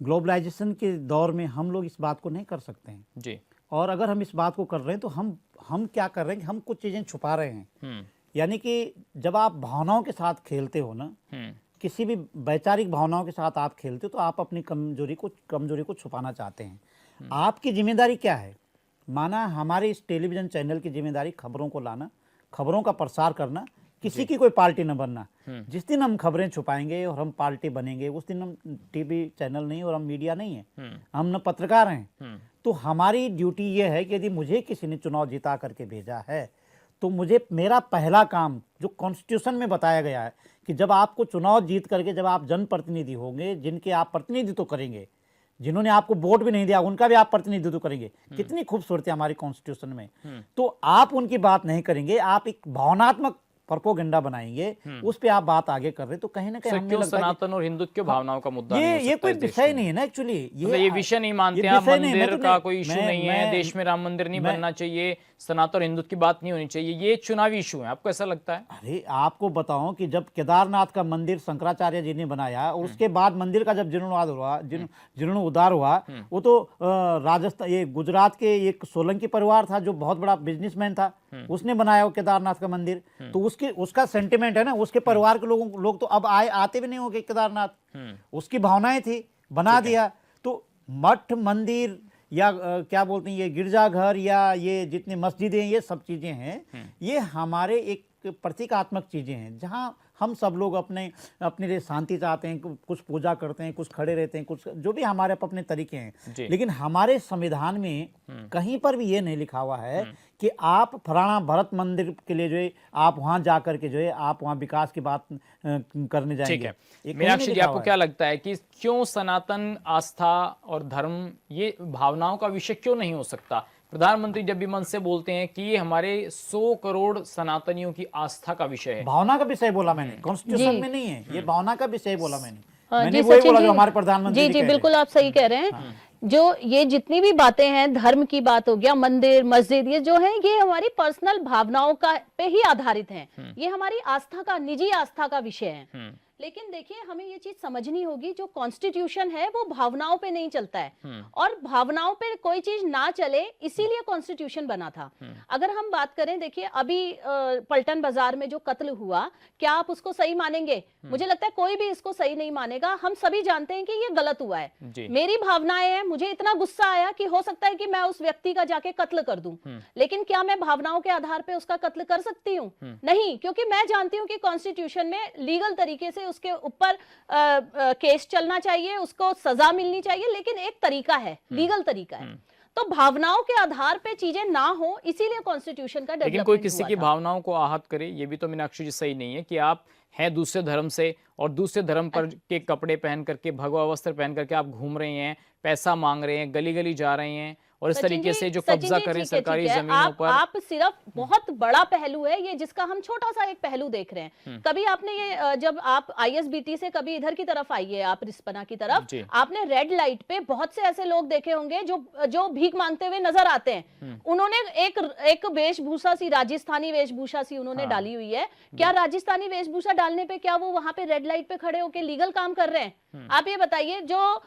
Speaker 6: ग्लोबलाइजेशन के दौर में हम लोग इस बात को नहीं कर सकते हैं
Speaker 1: जी।
Speaker 6: और अगर हम इस बात को कर रहे हैं तो हम क्या कर रहे हैं कि हम कुछ चीज़ें छुपा रहे हैं। यानी कि जब आप भावनाओं के साथ खेलते हो ना, किसी भी वैचारिक भावनाओं के साथ आप खेलते हो तो आप अपनी कमजोरी को छुपाना चाहते हैं। आपकी जिम्मेदारी क्या है? माना हमारे इस टेलीविज़न चैनल की जिम्मेदारी खबरों को लाना, खबरों का प्रसार करना, किसी की कोई पार्टी न बनना। जिस दिन हम खबरें छुपाएंगे और हम पार्टी बनेंगे, उस दिन हम टीवी चैनल नहीं और हम मीडिया नहीं है, हम न पत्रकार हैं। तो हमारी ड्यूटी ये है कि यदि मुझे किसी ने चुनाव जिता करके भेजा है तो मुझे मेरा पहला काम जो कॉन्स्टिट्यूशन में बताया गया है कि जब आपको चुनाव जीत करके जब आप जनप्रतिनिधि होंगे, जिनके आप प्रतिनिधित्व करेंगे, जिन्होंने आपको वोट भी नहीं दिया उनका भी आप प्रतिनिधित्व करेंगे। कितनी खूबसूरत है हमारी कॉन्स्टिट्यूशन में। तो आप उनकी बात नहीं करेंगे, आप एक भावनात्मक प्रोपोगंडा बनाएंगे, उस पे आप बात आगे कर रहे तो कहीं ना कहीं हमें लगता है
Speaker 1: सनातन और हिंदुत्व भावनाओं का मुद्दा
Speaker 6: ये कोई विषय नहीं है ना। एक्चुअली
Speaker 1: ये विषय नहीं मानते आप, मंदिर का कोई इशू नहीं है, देश में राम मंदिर नहीं बनना चाहिए, सनातन और हिंदुत्व की बात नहीं होनी चाहिए, ये चुनावी इशू है, आपको ऐसा लगता है?
Speaker 6: अरे आपको बताऊं कि जब केदारनाथ का मंदिर शंकराचार्य जी ने बनाया और उसके बाद मंदिर का जब जीर्णोद्धार हुआ, वो तो राजस्थान, ये गुजरात के एक सोलंकी परिवार था जो बहुत बड़ा बिजनेसमैन था, उसने बनाया वो केदारनाथ का मंदिर। तो उसका सेंटिमेंट है ना, उसके परिवार के लोग तो अब आते भी नहीं होंगे केदारनाथ, उसकी भावनाएं थी, बना दिया। तो मठ मंदिर या क्या बोलते हैं ये गिरजाघर या ये जितनी मस्जिदें, ये सब चीजें हैं, ये हमारे एक प्रतीकात्मक चीजें हैं जहां हम सब लोग अपने लिए शांति चाहते हैं, कुछ पूजा करते हैं, कुछ खड़े रहते हैं, कुछ जो भी हमारे अपने तरीके हैं। लेकिन हमारे संविधान में कहीं पर भी ये नहीं लिखा हुआ है कि आप फलाना भरत मंदिर के लिए जो है आप वहां जाकर के जो है आप वहां विकास की बात करने जाएंगे।
Speaker 1: ठीक है मीनाक्षी जी, आपको क्या लगता है कि क्यों सनातन आस्था और धर्म ये भावनाओं का विषय क्यों नहीं हो सकता? प्रधानमंत्री जब भी मन से बोलते हैं कि ये हमारे 100 करोड़ सनातनियों की आस्था का विषय है।
Speaker 6: भावना का विषय बोला मैंने, कॉन्स्टिट्यूशन में नहीं है, ये भावना का विषय बोला मैंने
Speaker 4: जी
Speaker 6: वही बोला
Speaker 4: सचिन
Speaker 6: जो हमारे प्रधानमंत्री
Speaker 4: जी बिल्कुल आप सही कह रहे हैं। जो ये जितनी भी बातें हैं, धर्म की बात हो गया, मंदिर मस्जिद, ये जो है ये हमारी पर्सनल भावनाओं का पे ही आधारित है, ये हमारी आस्था का, निजी आस्था का विषय है। लेकिन देखिए हमें ये चीज समझनी होगी, जो कॉन्स्टिट्यूशन है वो भावनाओं पे नहीं चलता है, और भावनाओं पे कोई चीज ना चले इसीलिए कॉन्स्टिट्यूशन बना था। अगर हम बात करें, देखिए अभी पलटन बाजार में जो कत्ल हुआ, क्या आप उसको सही मानेंगे? मुझे लगता है कोई भी इसको सही नहीं मानेगा। हम सभी जानते हैं कि ये गलत हुआ है। मेरी भावनाएं हैं, मुझे इतना गुस्सा आया कि हो सकता है कि मैं उस व्यक्ति का जाके कत्ल कर दूं, लेकिन क्या मैं भावनाओं के आधार पे उसका कत्ल कर सकती हूँ? नहीं, क्योंकि मैं जानती हूँ कि कॉन्स्टिट्यूशन में लीगल तरीके से उसके ऊपर केस चलना चाहिए, उसको सजा मिलनी चाहिए, लेकिन एक तरीका है, लीगल तरीका है। तो भावनाओं के आधार पे चीजें ना हो, इसीलिए कॉन्स्टिट्यूशन का
Speaker 1: लेकिन कोई
Speaker 4: डेवलपमेंट
Speaker 1: किसी
Speaker 4: हुआ
Speaker 1: की
Speaker 4: था।
Speaker 1: भावनाओं को आहत करे, ये भी तो मीनाक्षी जी सही नहीं है कि आप हैं दूसरे धर्म से और दूसरे धर्म पर के कपड़े पहन करके, भगवा वस्त्र पहन करके आप घूम रहे हैं, पैसा मांग रहे हैं, गली गली जा रहे हैं और इस
Speaker 4: सचिन
Speaker 1: तरीके
Speaker 4: जी,
Speaker 1: से जो
Speaker 4: सचिन
Speaker 1: कब्जा
Speaker 4: जी,
Speaker 1: करें
Speaker 4: ठीक है,
Speaker 1: सरकारी
Speaker 4: ठीक है।
Speaker 1: जमीनों पर।
Speaker 4: आप सिर्फ बहुत बड़ा पहलू है ये, जिसका हम छोटा सा एक पहलू देख रहे हैं। कभी आपने ये जब आप आईएसबीटी से कभी इधर की तरफ आइए, आप रिस्पना की तरफ,
Speaker 1: जी।
Speaker 4: आपने रेड लाइट पे बहुत से ऐसे लोग देखे होंगे जो भीख मांगते हुए नजर आते हैं। उन्होंने एक वेशभूषा सी, राजस्थानी वेशभूषा सी उन्होंने डाली हुई है। क्या राजस्थानी वेशभूषा डालने पे क्या वो वहां पे रेड लाइट पे खड़े होकर लीगल काम कर रहे हैं? आप ये बताइए, जो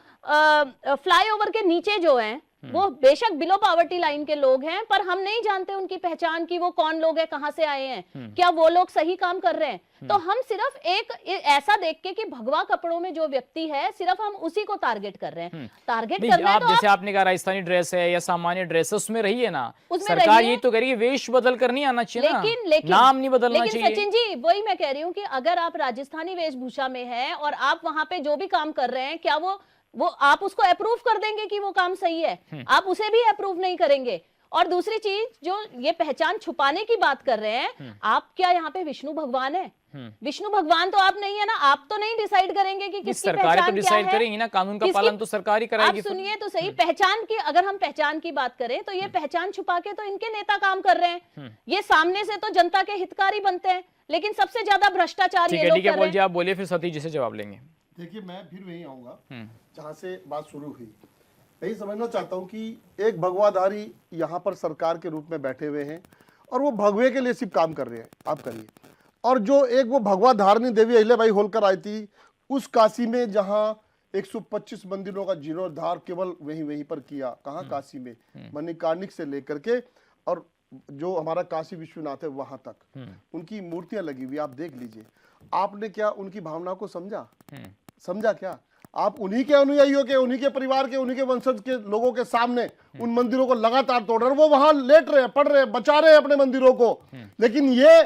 Speaker 4: फ्लाईओवर के नीचे जो हैं वो बेशक बिलो पॉवर्टी लाइन के लोग हैं, पर हम नहीं जानते उनकी पहचान की वो कौन लोग हैं, कहां से आए हैं, क्या वो लोग सही काम कर रहे हैं? तो हम सिर्फ एक ऐसा देख के कि भगवा कपड़ों में जो व्यक्ति है, सिर्फ हम उसी को टारगेट कर रहे हैं। टारगेट
Speaker 1: नहीं,
Speaker 4: करना है
Speaker 1: आप
Speaker 4: तो
Speaker 1: जैसे आपने कहा राजस्थानी ड्रेस है या सामान्य ड्रेस है, उसमें रहिए ना,
Speaker 4: उसमें
Speaker 1: सरकार
Speaker 4: रहिए।
Speaker 1: ये तो करेगी, वेश बदल कर नहीं आना चाहिए ना,
Speaker 4: लेकिन
Speaker 1: नाम नहीं बदलना
Speaker 4: लेकिन
Speaker 1: चाहिए।
Speaker 4: सचिन जी, वही मैं कह रही हूँ कि अगर आप राजस्थानी वेशभूषा में हैं और आप वहां पे जो भी काम कर रहे हैं, क्या वो आप उसको अप्रूव कर देंगे कि वो काम सही है? आप उसे भी अप्रूव नहीं करेंगे। और दूसरी चीज, जो ये पहचान छुपाने की बात कर रहे हैं, आप क्या यहाँ पे विष्णु भगवान है? विष्णु भगवान तो आप नहीं है ना। आप तो नहीं डिसाइड करेंगे कि किसकी
Speaker 1: सरकारें
Speaker 4: पहचान
Speaker 1: तो
Speaker 4: क्या
Speaker 1: डिसाइड
Speaker 4: है,
Speaker 1: करेंगी ना, कानून का
Speaker 4: किसकी-
Speaker 1: पालन तो सरकार ही कराएगी।
Speaker 4: आप सुनिए तो सही, पहचान की, अगर हम पहचान की बात करें तो ये पहचान छुपा के तो इनके नेता काम कर रहे हैं। ये सामने से तो जनता के हितकारी बनते हैं, लेकिन सबसे ज्यादा भ्रष्टाचार
Speaker 1: ठीक
Speaker 4: ये
Speaker 1: है,
Speaker 4: लोग
Speaker 1: ठीक है,
Speaker 4: कर रहे
Speaker 1: बोल जी,
Speaker 4: हैं।
Speaker 1: आप बोलिए, फिर सतीश जी से जवाब लेंगे।
Speaker 3: देखिए, मैं फिर वही आऊंगा जहां से बात शुरू हुई। यही समझना चाहता हूं कि एक भगवाधारी यहाँ पर सरकार के रूप में बैठे हुए हैं और वो भगवे के लिए सिर्फ काम कर रहे हैं, आप करिए। और जो एक वो भगवा धारणी देवी अहिल्याबाई होलकर आई थी उस काशी में, जहां 125 मंदिरों का जीर्णोद्धार केवल वहीं पर किया। कहाँ? काशी में, मणिकर्णिक से लेकर के और जो हमारा काशी विश्वनाथ है वहां तक उनकी मूर्तियां लगी हुई, आप देख लीजिए। आपने क्या उनकी भावना को समझा? समझा क्या? आप उन्हीं के अनुयायियों के, उन्हीं के परिवार के, उन्हीं के वंशज के लोगों के सामने उन मंदिरों को लगातार तोड़ रहे हैं। वो वहां लेट रहे हैं, पढ़ रहे हैं, बचा रहे हैं अपने मंदिरों को, लेकिन ये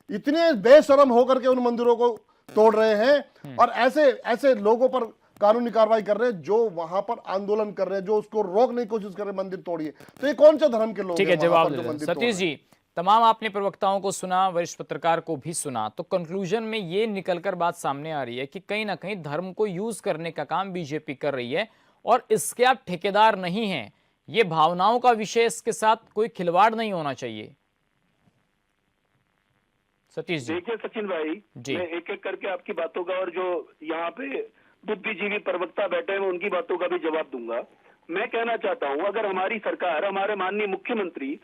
Speaker 3: इतने बेशरम होकर के उन मंदिरों को तोड़ रहे हैं और ऐसे लोगों पर कानूनी कार्रवाई कर रहे हैं जो वहां पर आंदोलन कर रहे हैं, जो उसको रोकने की कोशिश कर रहे हैं, मंदिर तोड़िए। तो ये कौन से धर्म के लोग
Speaker 1: ठीक है,
Speaker 3: हैं वहां
Speaker 1: जवाब
Speaker 3: पर जो
Speaker 1: दे
Speaker 3: मंदिर तोड़
Speaker 1: सतीश
Speaker 3: रहे हैं?
Speaker 1: जी। तमाम आपने प्रवक्ताओं को सुना, वरिष्ठ पत्रकार को भी सुना, तो कंक्लूजन में ये निकलकर बात सामने आ रही है कि कहीं ना कहीं धर्म को यूज करने का काम बीजेपी कर रही है और इसके आप ठेकेदार नहीं हैं। ये भावनाओं का विषय, इसके साथ कोई खिलवाड़ नहीं होना चाहिए। सतीश जी।
Speaker 5: देखिए सचिन भाई,
Speaker 1: जी।
Speaker 5: मैं एक एक करके आपकी बातों का और जो यहाँ पे बुद्धिजीवी प्रवक्ता बैठे हैं उनकी बातों का भी जवाब दूंगा। मैं कहना चाहता हूँ, अगर हमारी सरकार, हमारे माननीय मुख्यमंत्री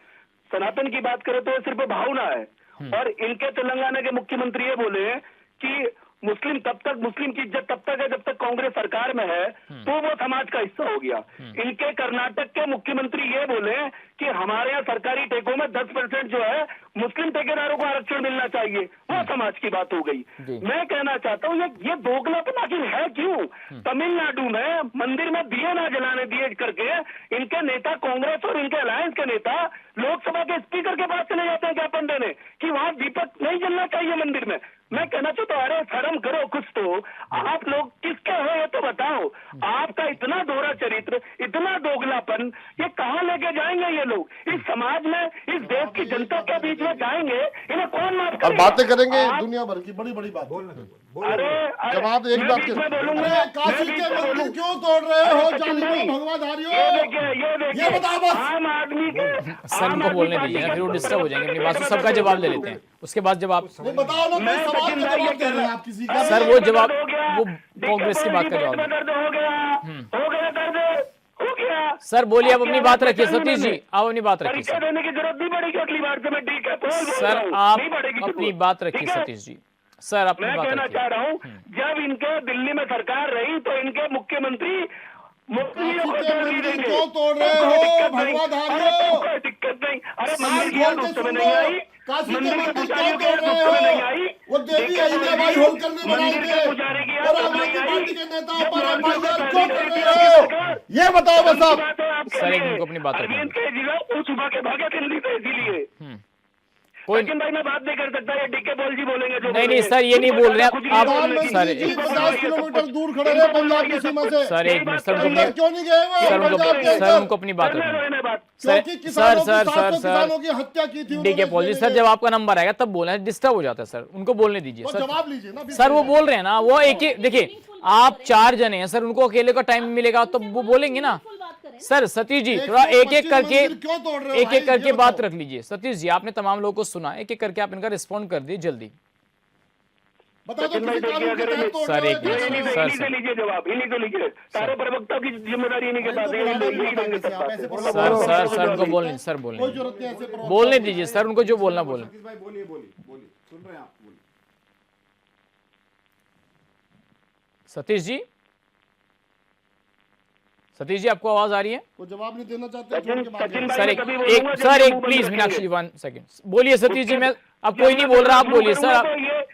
Speaker 5: सनातन की बात करें तो ये सिर्फ भावना है। और इनके तेलंगाना के मुख्यमंत्री ये बोले हैं कि मुस्लिम की इज्जत तब तक है जब तक कांग्रेस सरकार में है, तो वो समाज का हिस्सा हो गया। इनके कर्नाटक के मुख्यमंत्री ये बोले कि हमारे यहाँ सरकारी ठेकों में 10% जो है मुस्लिम ठेकेदारों को आरक्षण मिलना चाहिए, वो समाज की बात हो गई। मैं कहना चाहता हूँ ये दोगलापन आखिर है क्यों? तमिलनाडु में मंदिर में दिए ना जलाने दिए करके इनके नेता, कांग्रेस और इनके अलायंस के नेता लोकसभा के स्पीकर के पास चले जाते हैं ज्ञापन देने कि वहां दीपक नहीं जलना चाहिए मंदिर में। मैं कहना चाहता हूँ, अरे शर्म करो कुछ तो। आप लोग किसके हो ये तो बताओ। आपका इतना दोहरा चरित्र, इतना दोगलापन, ये कहाँ लेके जाएंगे ये लोग? इस समाज में, इस देश की जनता के बीच में जाएंगे, इन्हें कौन माफ
Speaker 3: और
Speaker 5: करेगा?
Speaker 3: बातें करेंगे
Speaker 5: आप-
Speaker 3: दुनिया भर की बड़ी बड़ी बात।
Speaker 5: अरे
Speaker 3: जब आप एक
Speaker 5: मैं
Speaker 3: बात
Speaker 5: बीच
Speaker 3: के
Speaker 5: में बोलूंगा,
Speaker 3: अरे काशी
Speaker 5: मैं बीच
Speaker 3: के
Speaker 5: में
Speaker 3: मंदिर
Speaker 5: बोलूं-
Speaker 3: क्यों तोड़ रहे हो
Speaker 5: अरे सचिन भाई,
Speaker 3: जालिमों भगवाधारियों?
Speaker 5: ये देखिए
Speaker 3: ये बताओ बस।
Speaker 5: आम आदमी के
Speaker 1: सर
Speaker 5: आम
Speaker 1: को
Speaker 5: आदमी
Speaker 1: बोलने
Speaker 5: पार्टी
Speaker 1: दीजिए ना,
Speaker 5: के-
Speaker 1: फिर वो डिस्टर्ब हो जाएंगे अपनी बात। सबका जवाब ले लेते हैं, उसके बाद जब आप
Speaker 3: नहीं, बताओ ना,
Speaker 5: मैं
Speaker 3: कोई सवाल
Speaker 5: सचिन
Speaker 3: का
Speaker 5: भाई ये
Speaker 3: जवाब दे
Speaker 5: कह
Speaker 3: रहे
Speaker 5: रहा
Speaker 3: हैं आप किसी का।
Speaker 1: सर,
Speaker 5: अरे
Speaker 1: वो
Speaker 5: पेट
Speaker 1: जवाब,
Speaker 5: दर्द हो गया,
Speaker 1: वो
Speaker 5: देखिए
Speaker 1: कांग्रेस की बात का
Speaker 5: पेट
Speaker 1: जवाब
Speaker 5: में दर्द हो गया दर्द हो गया।
Speaker 1: सर बोलिए, आप
Speaker 5: आपकी
Speaker 1: अपनी
Speaker 5: आवाज
Speaker 1: बात रखिए।
Speaker 5: पहचान
Speaker 1: सतीश जी,
Speaker 5: मैंने।
Speaker 1: आप अपनी बात रखिए।
Speaker 5: परीक्षा
Speaker 1: सर,
Speaker 5: देने की जरूरत नहीं पड़ेगी अगली बार से, मैं ठीक है बोल रहा
Speaker 1: सर
Speaker 5: हूं,
Speaker 1: आप
Speaker 5: नहीं पड़ेगी
Speaker 1: अपनी
Speaker 5: जरूरत।
Speaker 1: बात रखिए।
Speaker 5: ठीक है?
Speaker 1: सतीश जी, सर अपनी
Speaker 5: मैं
Speaker 1: बात
Speaker 5: कहना
Speaker 1: रखिए।
Speaker 5: चाह रहा हूँ, जब इनके दिल्ली में सरकार रही तो इनके मुख्यमंत्री मुस्लिमों को
Speaker 3: काशी के
Speaker 5: जल्दी
Speaker 3: मंदिर
Speaker 5: देंगे।
Speaker 3: क्यों तोड़ रहे
Speaker 5: कोई
Speaker 3: हो,
Speaker 5: दिक्कत नहीं।
Speaker 3: भगवाधारियों?
Speaker 5: अरे कोई दिक्कत नहीं। अरे
Speaker 3: साल
Speaker 5: मंदिर की
Speaker 3: भर
Speaker 5: याद
Speaker 3: के
Speaker 5: उस समय
Speaker 3: सुन
Speaker 5: नहीं
Speaker 3: लो।
Speaker 5: आई,
Speaker 3: काशी के
Speaker 5: मंदिर के
Speaker 3: मंदिर
Speaker 5: पुजारियों
Speaker 3: क्यों
Speaker 5: के
Speaker 3: तोड़ रहे
Speaker 5: गुस्से में नहीं
Speaker 3: हो?
Speaker 5: आई।
Speaker 3: वो देवी
Speaker 5: देखिए,
Speaker 3: अहिल्याबाई होलकर ने बनाई
Speaker 5: मंदिर
Speaker 3: थे
Speaker 5: के पुजारी की
Speaker 3: और
Speaker 5: आंख
Speaker 3: आम
Speaker 5: नहीं
Speaker 3: आदमी
Speaker 5: आई।
Speaker 3: पार्टी के नेताओं
Speaker 5: जब
Speaker 3: पर आप
Speaker 5: लॉकडाउन
Speaker 3: भाईजान
Speaker 5: का
Speaker 3: क्यों
Speaker 5: पहली
Speaker 3: कर
Speaker 5: डे
Speaker 3: रहे
Speaker 5: थी,
Speaker 3: हो?
Speaker 5: सरकार,
Speaker 3: ये बताओ बस
Speaker 5: की
Speaker 3: आप।
Speaker 5: बात है आपके
Speaker 1: सर, एक
Speaker 5: लिए।
Speaker 1: मिनट को अपनी बात रखने
Speaker 5: अरविंद केजरीवाल वो सुबह के भागे दिल्ली से, इसीलिए।
Speaker 1: कोई
Speaker 5: सचिन भाई मैं बात नहीं कर सकता, ये डीके पॉल जी बोलेंगे जो
Speaker 1: नहीं,
Speaker 5: बोलेंगे।
Speaker 1: सर, ये नहीं बोल रहे आप।
Speaker 5: खुद ही बोलने की।
Speaker 3: प्रधानमंत्री जी
Speaker 1: सर,
Speaker 3: 50 किलोमीटर दूर खड़े रहे पंजाब की सीमा से।
Speaker 1: सर, एक मिनट, सर, उनको
Speaker 3: अंदर क्यों नहीं गए वो
Speaker 1: सर, उनको
Speaker 3: पंजाब के
Speaker 1: सर,
Speaker 3: अंदर?
Speaker 1: उनको अपनी बात
Speaker 5: करने
Speaker 1: रखने
Speaker 5: दो इन्हें बात।
Speaker 3: क्योंकि
Speaker 1: सर,
Speaker 3: किसानों
Speaker 1: सर,
Speaker 3: की 700 किसानों की हत्या की थी
Speaker 1: डीके
Speaker 3: उन्होंने
Speaker 1: पॉल जी,
Speaker 3: इसलिए
Speaker 1: सर,
Speaker 3: नहीं
Speaker 1: जब आपका नंबर आएगा तब बोलना है, डिस्टर्ब हो जाता है सर, उनको बोलने दीजिए
Speaker 3: गए।
Speaker 1: सर।
Speaker 3: तो जवाब लीजिए ना।
Speaker 1: सर वो बोल रहे हैं ना, वो एक एक देखिए, आप 4 जने हैं सर, उनको अकेले का टाइम मिलेगा तो वो बोलेंगे ना। सर सतीश जी, थोड़ा एक एक करके
Speaker 3: मंदिर क्यों तोड़ रहे हो
Speaker 1: एक
Speaker 3: भाई?
Speaker 1: एक करके
Speaker 3: ये
Speaker 1: बात
Speaker 3: बताओ।
Speaker 1: रख लीजिए। सतीश जी, आपने तमाम लोगों को सुना, एक एक करके आप इनका रिस्पॉन्ड कर दीजिए जल्दी।
Speaker 3: बता दो
Speaker 5: सचिन
Speaker 3: किसी
Speaker 5: भाई
Speaker 3: कानून के
Speaker 5: देखिए,
Speaker 3: तहत तोड़
Speaker 1: सर,
Speaker 3: रहे हो
Speaker 1: एक
Speaker 3: या
Speaker 1: मिनट,
Speaker 3: क्या कर रहे हो?
Speaker 1: सर,
Speaker 5: इन्हीं से लीजिए जवाब, इन्हीं से लीजिए। सारे प्रवक्ता की जिम्मेदारी इन्हीं के
Speaker 3: भाई,
Speaker 5: पास
Speaker 3: तो
Speaker 5: है,
Speaker 3: बुलाने
Speaker 5: यही
Speaker 3: नहीं
Speaker 5: देंगे
Speaker 3: पाएंगे
Speaker 5: सब
Speaker 3: आप,
Speaker 5: बातें।
Speaker 3: ऐसे
Speaker 5: बोलो,
Speaker 1: सर
Speaker 5: बोलो,
Speaker 1: सर
Speaker 5: बोलो,
Speaker 1: सर उनको
Speaker 5: बोलो।
Speaker 1: बोलने, सर
Speaker 3: कोई
Speaker 1: बोलने
Speaker 3: जरूरत नहीं ऐसे प्रवक्ता
Speaker 1: बोलने
Speaker 3: को
Speaker 1: दीजिए सर, उनको जो बोलना बोले।
Speaker 7: सतीश भाई बोलिए बोलिए बोलिए, सुन रहे हैं आप, बोलिए।
Speaker 1: सतीश जी, सतीश जी, आपको आवाज आ रही है?
Speaker 3: वो जवाब नहीं देना चाहते छोड़
Speaker 5: सचिन
Speaker 3: के भाग
Speaker 5: सचिन
Speaker 3: गए।
Speaker 5: भाई
Speaker 1: सर
Speaker 5: मैं
Speaker 1: एक
Speaker 5: कभी बोलूंगा जब
Speaker 1: सर
Speaker 5: ये
Speaker 1: एक
Speaker 5: मुंह बंद
Speaker 1: प्लीज
Speaker 5: रखेंगे।
Speaker 1: मीनाक्षी जी 1 सेकंड बोलिए सतीश जी। मैं अब कोई नहीं बोल रहा, आप बोलिए सर।
Speaker 5: तो ये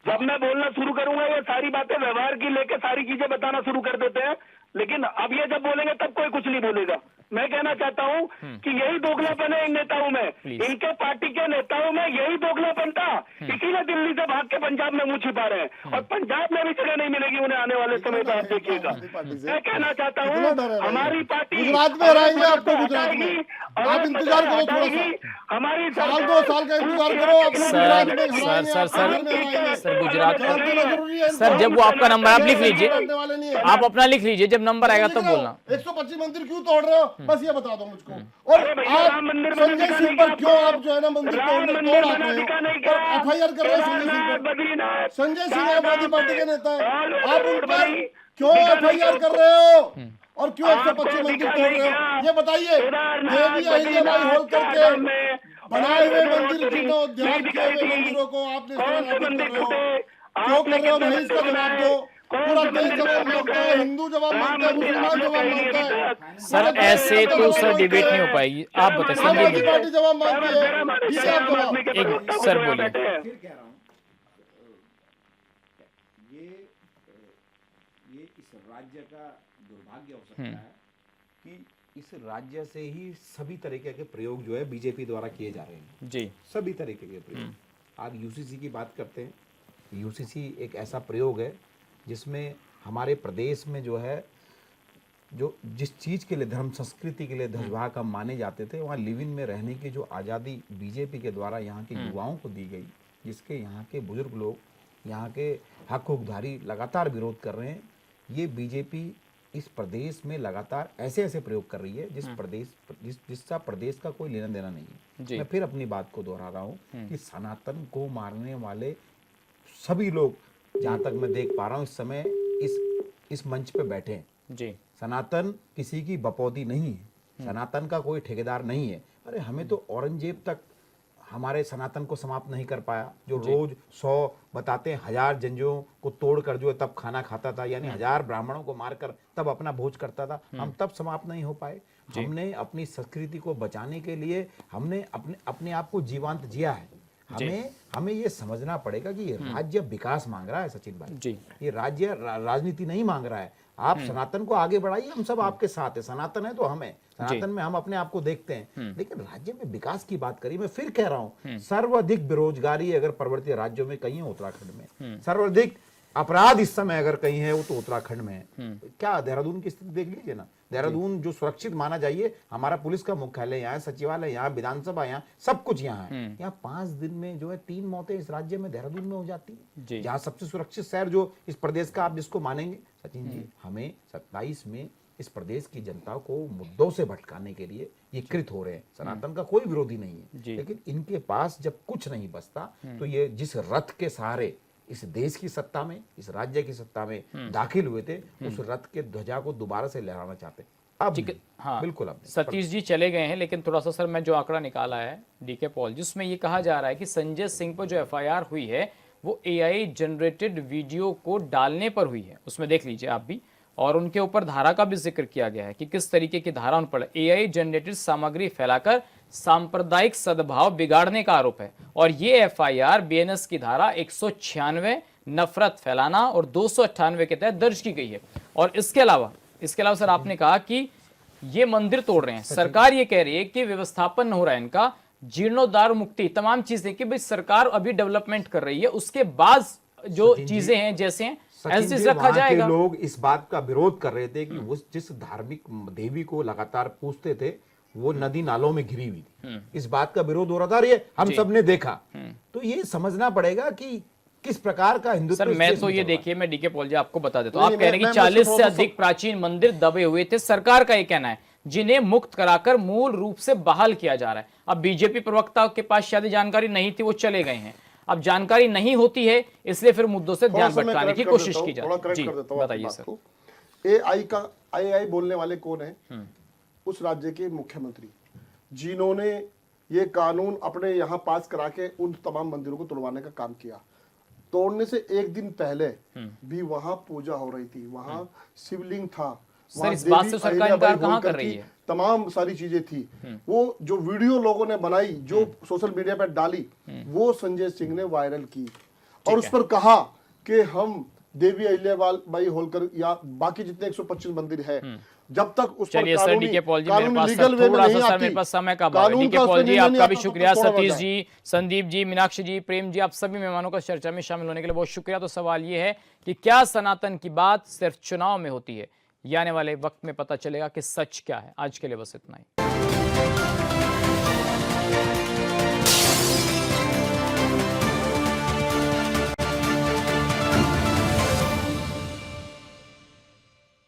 Speaker 5: जब मैं बोलना शुरू करूंगा ये सारी बातें व्यवहार की लेके सारी चीजें बताना शुरू कर देते हैं, लेकिन अब ये जब बोलेंगे तब कोई कुछ नहीं बोलेगा। मैं कहना चाहता हूं कि यही दोगलापन है इन नेताओं में,
Speaker 1: Please.
Speaker 5: इनके पार्टी के नेताओं में यही दोगलापन था, इसीलिए दिल्ली से भाग के पंजाब में मुंह छिपा रहे हैं और पंजाब में भी जगह नहीं मिलेगी उन्हें आने वाले समय में, आप देखिएगा। मैं कहना चाहता
Speaker 3: कितना डर है
Speaker 5: हूं
Speaker 3: भाई?
Speaker 5: हमारी पार्टी
Speaker 3: गुजरात में हराएंगे आपको, गुजरात में।
Speaker 5: हटाएगी,
Speaker 3: आप इंतजार करो थोड़ा सा।
Speaker 5: हमारी
Speaker 3: साल 2 साल का इंतजार करो, आप गुजरात में हराएंगे,
Speaker 1: सर,
Speaker 3: आप
Speaker 1: सर,
Speaker 3: बिहार में हराएंगे।
Speaker 1: सर, गुजरात
Speaker 3: जवाब देना जरूरी है।
Speaker 1: सर, जब वो आपका नंबर आप लिख लीजिए,
Speaker 3: डरने वाले नहीं है।
Speaker 1: आप अपना लिख लीजिए, जब नंबर आएगा तब बोलना।
Speaker 3: 125 मंदिर क्यों तोड़ रहे हो बस ये बता दो मुझको। और
Speaker 5: अरे भैया,
Speaker 3: आप
Speaker 5: राम मंदिर मैंने
Speaker 3: संजय
Speaker 5: दिखा
Speaker 3: सिंह
Speaker 5: नहीं
Speaker 3: पर
Speaker 5: क्या
Speaker 3: क्यों
Speaker 5: आपको?
Speaker 3: आप जो है ना मंदिर
Speaker 5: राम
Speaker 3: तोड़
Speaker 5: मंदिर
Speaker 3: आप
Speaker 5: मैंने
Speaker 3: रहे
Speaker 5: दिखा नहीं
Speaker 3: हो
Speaker 5: क्या?
Speaker 3: और FIR कर रहे हैं संजय सिंह
Speaker 5: केदारनाथ,
Speaker 3: पर।
Speaker 5: बद्रीनाथ,
Speaker 3: संजय सिंह आम आदमी पार्टी के नेता है,
Speaker 5: और
Speaker 3: आप उन पर
Speaker 5: भाई,
Speaker 3: क्यों
Speaker 5: दिखा नहीं
Speaker 3: FIR
Speaker 5: क्या?
Speaker 3: कर रहे हो और क्यों
Speaker 5: आपको
Speaker 3: 125 मंदिर
Speaker 5: दिखा
Speaker 3: तोड़
Speaker 5: नहीं
Speaker 3: रहे हो
Speaker 5: क्या?
Speaker 3: ये बताइए।
Speaker 5: केदारनाथ,
Speaker 3: देवी अहिल्याबाई
Speaker 5: बद्रीनाथ,
Speaker 3: होलकर के
Speaker 5: चारधाम में
Speaker 3: बनाए हुए
Speaker 5: और
Speaker 3: मंदिर
Speaker 5: नहीं
Speaker 3: जिन्हों ध्यान किए
Speaker 5: दिखाई
Speaker 3: हुए
Speaker 5: थी।
Speaker 3: मंदिरों को आपने
Speaker 5: कौन से
Speaker 3: स्थानांतरित
Speaker 5: मंदिर
Speaker 3: कर रहे हो?
Speaker 5: छूटे?
Speaker 3: क्यों
Speaker 5: आपने
Speaker 3: कर रहे हो
Speaker 5: कितने
Speaker 3: भाई? इसका
Speaker 5: मंदिर
Speaker 3: जवाब
Speaker 5: बनाए?
Speaker 3: दो।
Speaker 5: कौन
Speaker 3: पूरा
Speaker 5: से
Speaker 3: देश
Speaker 5: मंदिर
Speaker 3: जवाब
Speaker 5: आप लोग
Speaker 3: मांगता है,
Speaker 5: गए?
Speaker 3: हिंदू जवाब
Speaker 5: राम
Speaker 3: मांगता है,
Speaker 5: मंदिर
Speaker 3: मुसलमान
Speaker 5: आप लोग
Speaker 3: जवाब
Speaker 5: गए नहीं
Speaker 3: मांगता है।
Speaker 5: अभी तक।
Speaker 1: सर,
Speaker 3: पूरे
Speaker 1: ऐसे
Speaker 3: देश का
Speaker 1: तो
Speaker 3: जवाब
Speaker 1: सर
Speaker 3: मांगता
Speaker 1: डिबेट
Speaker 3: है।
Speaker 1: नहीं हो पाएगी, आप बताइए,
Speaker 3: आम
Speaker 1: संजय
Speaker 3: आदमी
Speaker 1: जी।
Speaker 3: पार्टी जवाब मांगती है। दीजिए आप जवाब।
Speaker 1: एक सर बोलिए।
Speaker 7: फिर कह रहा हूँ, ये इस राज्य का दुर्भाग्य हो सकता है
Speaker 2: कि इस राज्य से ही सभी तरीके के प्रयोग जो है बीजेपी द्वारा किए जा रहे हैं,
Speaker 1: जी,
Speaker 2: सभी तरीके के प्रयोग। आप यूसीसी की बात करते हैं, यूसीसी एक ऐसा प्रयोग है जिसमें हमारे प्रदेश में जो है जो जिस चीज़ के लिए, धर्म संस्कृति के लिए ध्वजवाहक हम माने जाते थे, वहाँ लिव इन में रहने की जो आज़ादी बीजेपी के द्वारा यहाँ के युवाओं को दी गई, जिसके यहाँ के बुजुर्ग लोग, यहाँ के हक हकदारी लगातार विरोध कर रहे हैं। ये बीजेपी इस प्रदेश में लगातार ऐसे ऐसे प्रयोग कर रही है जिसका प्रदेश का कोई लेना देना नहीं
Speaker 1: जी।
Speaker 2: है। मैं फिर अपनी बात को दोहरा रहा हूँ कि सनातन को मारने वाले सभी लोग, जहाँ तक मैं देख पा रहा हूँ इस समय, इस मंच पे बैठे हैं।
Speaker 1: जी,
Speaker 2: सनातन किसी की बपौती नहीं है, सनातन का कोई ठेकेदार नहीं है। अरे हमें तो औरंगजेब तक हमारे सनातन को समाप्त नहीं कर पाया, जो रोज 100 बताते हैं 1000 जंजियों को तोड़कर जो है तब खाना खाता था, यानी 1000 ब्राह्मणों को मारकर तब अपना भोज करता था। हम तब समाप्त नहीं हो पाए। हमने अपनी संस्कृति को बचाने के लिए हमने अपने आप को जीवंत जिया है। हमें ये समझना पड़ेगा कि ये राज्य विकास मांग रहा है सचिन भाई
Speaker 1: जी।
Speaker 2: ये राज्य राजनीति नहीं मांग रहा है। आप सनातन को आगे बढ़ाइए, हम सब आपके साथ है। सनातन है तो हम है, सनातन में हम अपने आप को देखते हैं, लेकिन राज्य में विकास की बात करिए। मैं फिर कह रहा हूँ, सर्वाधिक बेरोजगारी अगर पर्वतीय राज्यों में कहीं है उत्तराखंड में, सर्वाधिक अपराध इस समय अगर कहीं है वो तो उत्तराखंड में है। क्या देहरादून की स्थिति देख लीजिए ना, देहरादून जो सुरक्षित माना जाइए, हमारा पुलिस का मुख्यालय यहाँ है, सचिवालय यहाँ, विधानसभा यहाँ, सब कुछ यहाँ है। यहाँ 5 दिन में जो है 3 मौतें इस राज्य में देहरादून में हो जाती है, जहाँ सबसे सुरक्षित शहर जो इस प्रदेश का आप जिसको मानेंगे। सचिन जी, हमें 27 में इस प्रदेश की जनता को मुद्दों से भटकाने के लिए ये कृत हो रहे हैं। सनातन का कोई विरोधी नहीं है, लेकिन इनके पास जब कुछ नहीं बचता तो ये जिस रथ के सहारे इस देश की सत्ता में, इस राज्य की सत्ता में दाखिल हुए थे, उस रथ के ध्वजा को दोबारा से लहराना चाहते हैं। अब
Speaker 1: ठीक है, हाँ,
Speaker 2: बिल्कुल। अब
Speaker 1: सतीश जी चले गए हैं, लेकिन थोड़ा सा सर मैं जो आंकड़ा निकाला है डीके पॉल, जिसमें ये कहा जा रहा है कि संजय सिंह पर जो FIR हुई है वो AI जनरेटेड वीडियो को डालने पर हुई है। उसमें देख लीजिए आप भी, और उनके ऊपर धारा का भी जिक्र किया गया है कि किस तरीके की धारा उन पर AI जनरेटेड सामग्री फैलाकर सांप्रदायिक सद्भाव बिगाड़ने का आरोप है। और ये एफआईआर बीएनएस की धारा 196 नफरत फैलाना और 298 के तहत दर्ज की गई है। और इसके अलावा सर आपने कहा कि ये मंदिर तोड़ रहे हैं, सरकार ये कह रही है कि व्यवस्थापन हो रहा है इनका, जीर्णोद्धार मुक्ति तमाम चीजें कि भाई सरकार अभी डेवलपमेंट कर रही है, उसके बाद जो चीजें हैं जैसे हैं
Speaker 8: सचिन
Speaker 1: एज
Speaker 8: जी,
Speaker 1: रखा
Speaker 8: वहाँ के
Speaker 1: जाएगा।
Speaker 8: लोग इस बात का विरोध कर रहे थे कि वो जिस धार्मिक देवी को लगातार पूजते थे वो नदी नालों में घिरी हुई थी, इस बात का विरोध हो रहा था और ये हम सब ने देखा। तो ये समझना पड़ेगा कि किस प्रकार का हिंदुत्व
Speaker 1: सर
Speaker 8: इस
Speaker 1: मैं
Speaker 8: देश
Speaker 1: तो
Speaker 8: में
Speaker 1: ये
Speaker 8: चल रहा है।
Speaker 1: देखिए, मैं डीके पॉल जी आपको बता देता हूँ,
Speaker 3: नहीं,
Speaker 1: आप कह रहे हैं
Speaker 3: मैं
Speaker 1: कि 40 से
Speaker 3: थोड़ा सा
Speaker 1: अधिक प्राचीन मंदिर दबे हुए थे, सरकार का ये कहना है, जिन्हें मुक्त कराकर मूल रूप से बहाल किया जा रहा है। अब बीजेपी प्रवक्ता के पास शायद जानकारी नहीं थी, वो चले गए हैं। अब जानकारी नहीं होती है इसलिए फिर मुद्दों से ध्यान भटकाने की कोशिश की
Speaker 3: थोड़ा
Speaker 1: जाती है।
Speaker 3: करेक्ट
Speaker 1: जी
Speaker 3: कर देता हूँ आपकी
Speaker 1: बताइए
Speaker 3: बात
Speaker 1: सर।
Speaker 3: को। एआई का आई बोलने वाले कौन है? उस राज्य के मुख्यमंत्री, जिन्होंने ये कानून अपने यहाँ पास करा के उन तमाम मंदिरों को तोड़वाने का काम किया। तोड़ने से एक दिन पहले भी वहां पूजा हो रही थी, वहां शिवलिंग था,
Speaker 1: सर इस बात से सरकार इनकार कहाँ कर रही है?
Speaker 3: तमाम सारी चीजें थी। वो जो वीडियो लोगों ने बनाई, जो सोशल मीडिया पर डाली, वो संजय सिंह ने वायरल की और उस पर कहा कि हम देवी अहिल्याबाई होलकर या बाकी जितने 125 मंदिर है, जब तक उस पर
Speaker 1: चलिए सर
Speaker 3: कानूनी
Speaker 1: डीके पॉल जी, मेरे पास
Speaker 3: लीगल वे में
Speaker 1: थोड़ा
Speaker 3: नहीं
Speaker 1: सा सर
Speaker 3: आती,
Speaker 1: मेरे पास समय का अभाव है।
Speaker 3: कानून
Speaker 1: डीके
Speaker 3: का उस
Speaker 1: पॉल
Speaker 3: पर
Speaker 1: जी,
Speaker 3: निर्णय नहीं
Speaker 1: आपका भी
Speaker 3: आता तो
Speaker 1: शुक्रिया,
Speaker 3: तोड़ा
Speaker 1: सतीश
Speaker 3: जाए।
Speaker 1: जी, संदीप जी, मीनाक्षी जी, प्रेम जी, आप सभी मेहमानों का चर्चा में शामिल होने के लिए बहुत शुक्रिया। तो सवाल ये है कि क्या सनातन की बात सिर्फ चुनाव में होती है? ये आने वाले वक्त में पता चलेगा कि सच क्या है। आज के लिए बस इतना ही।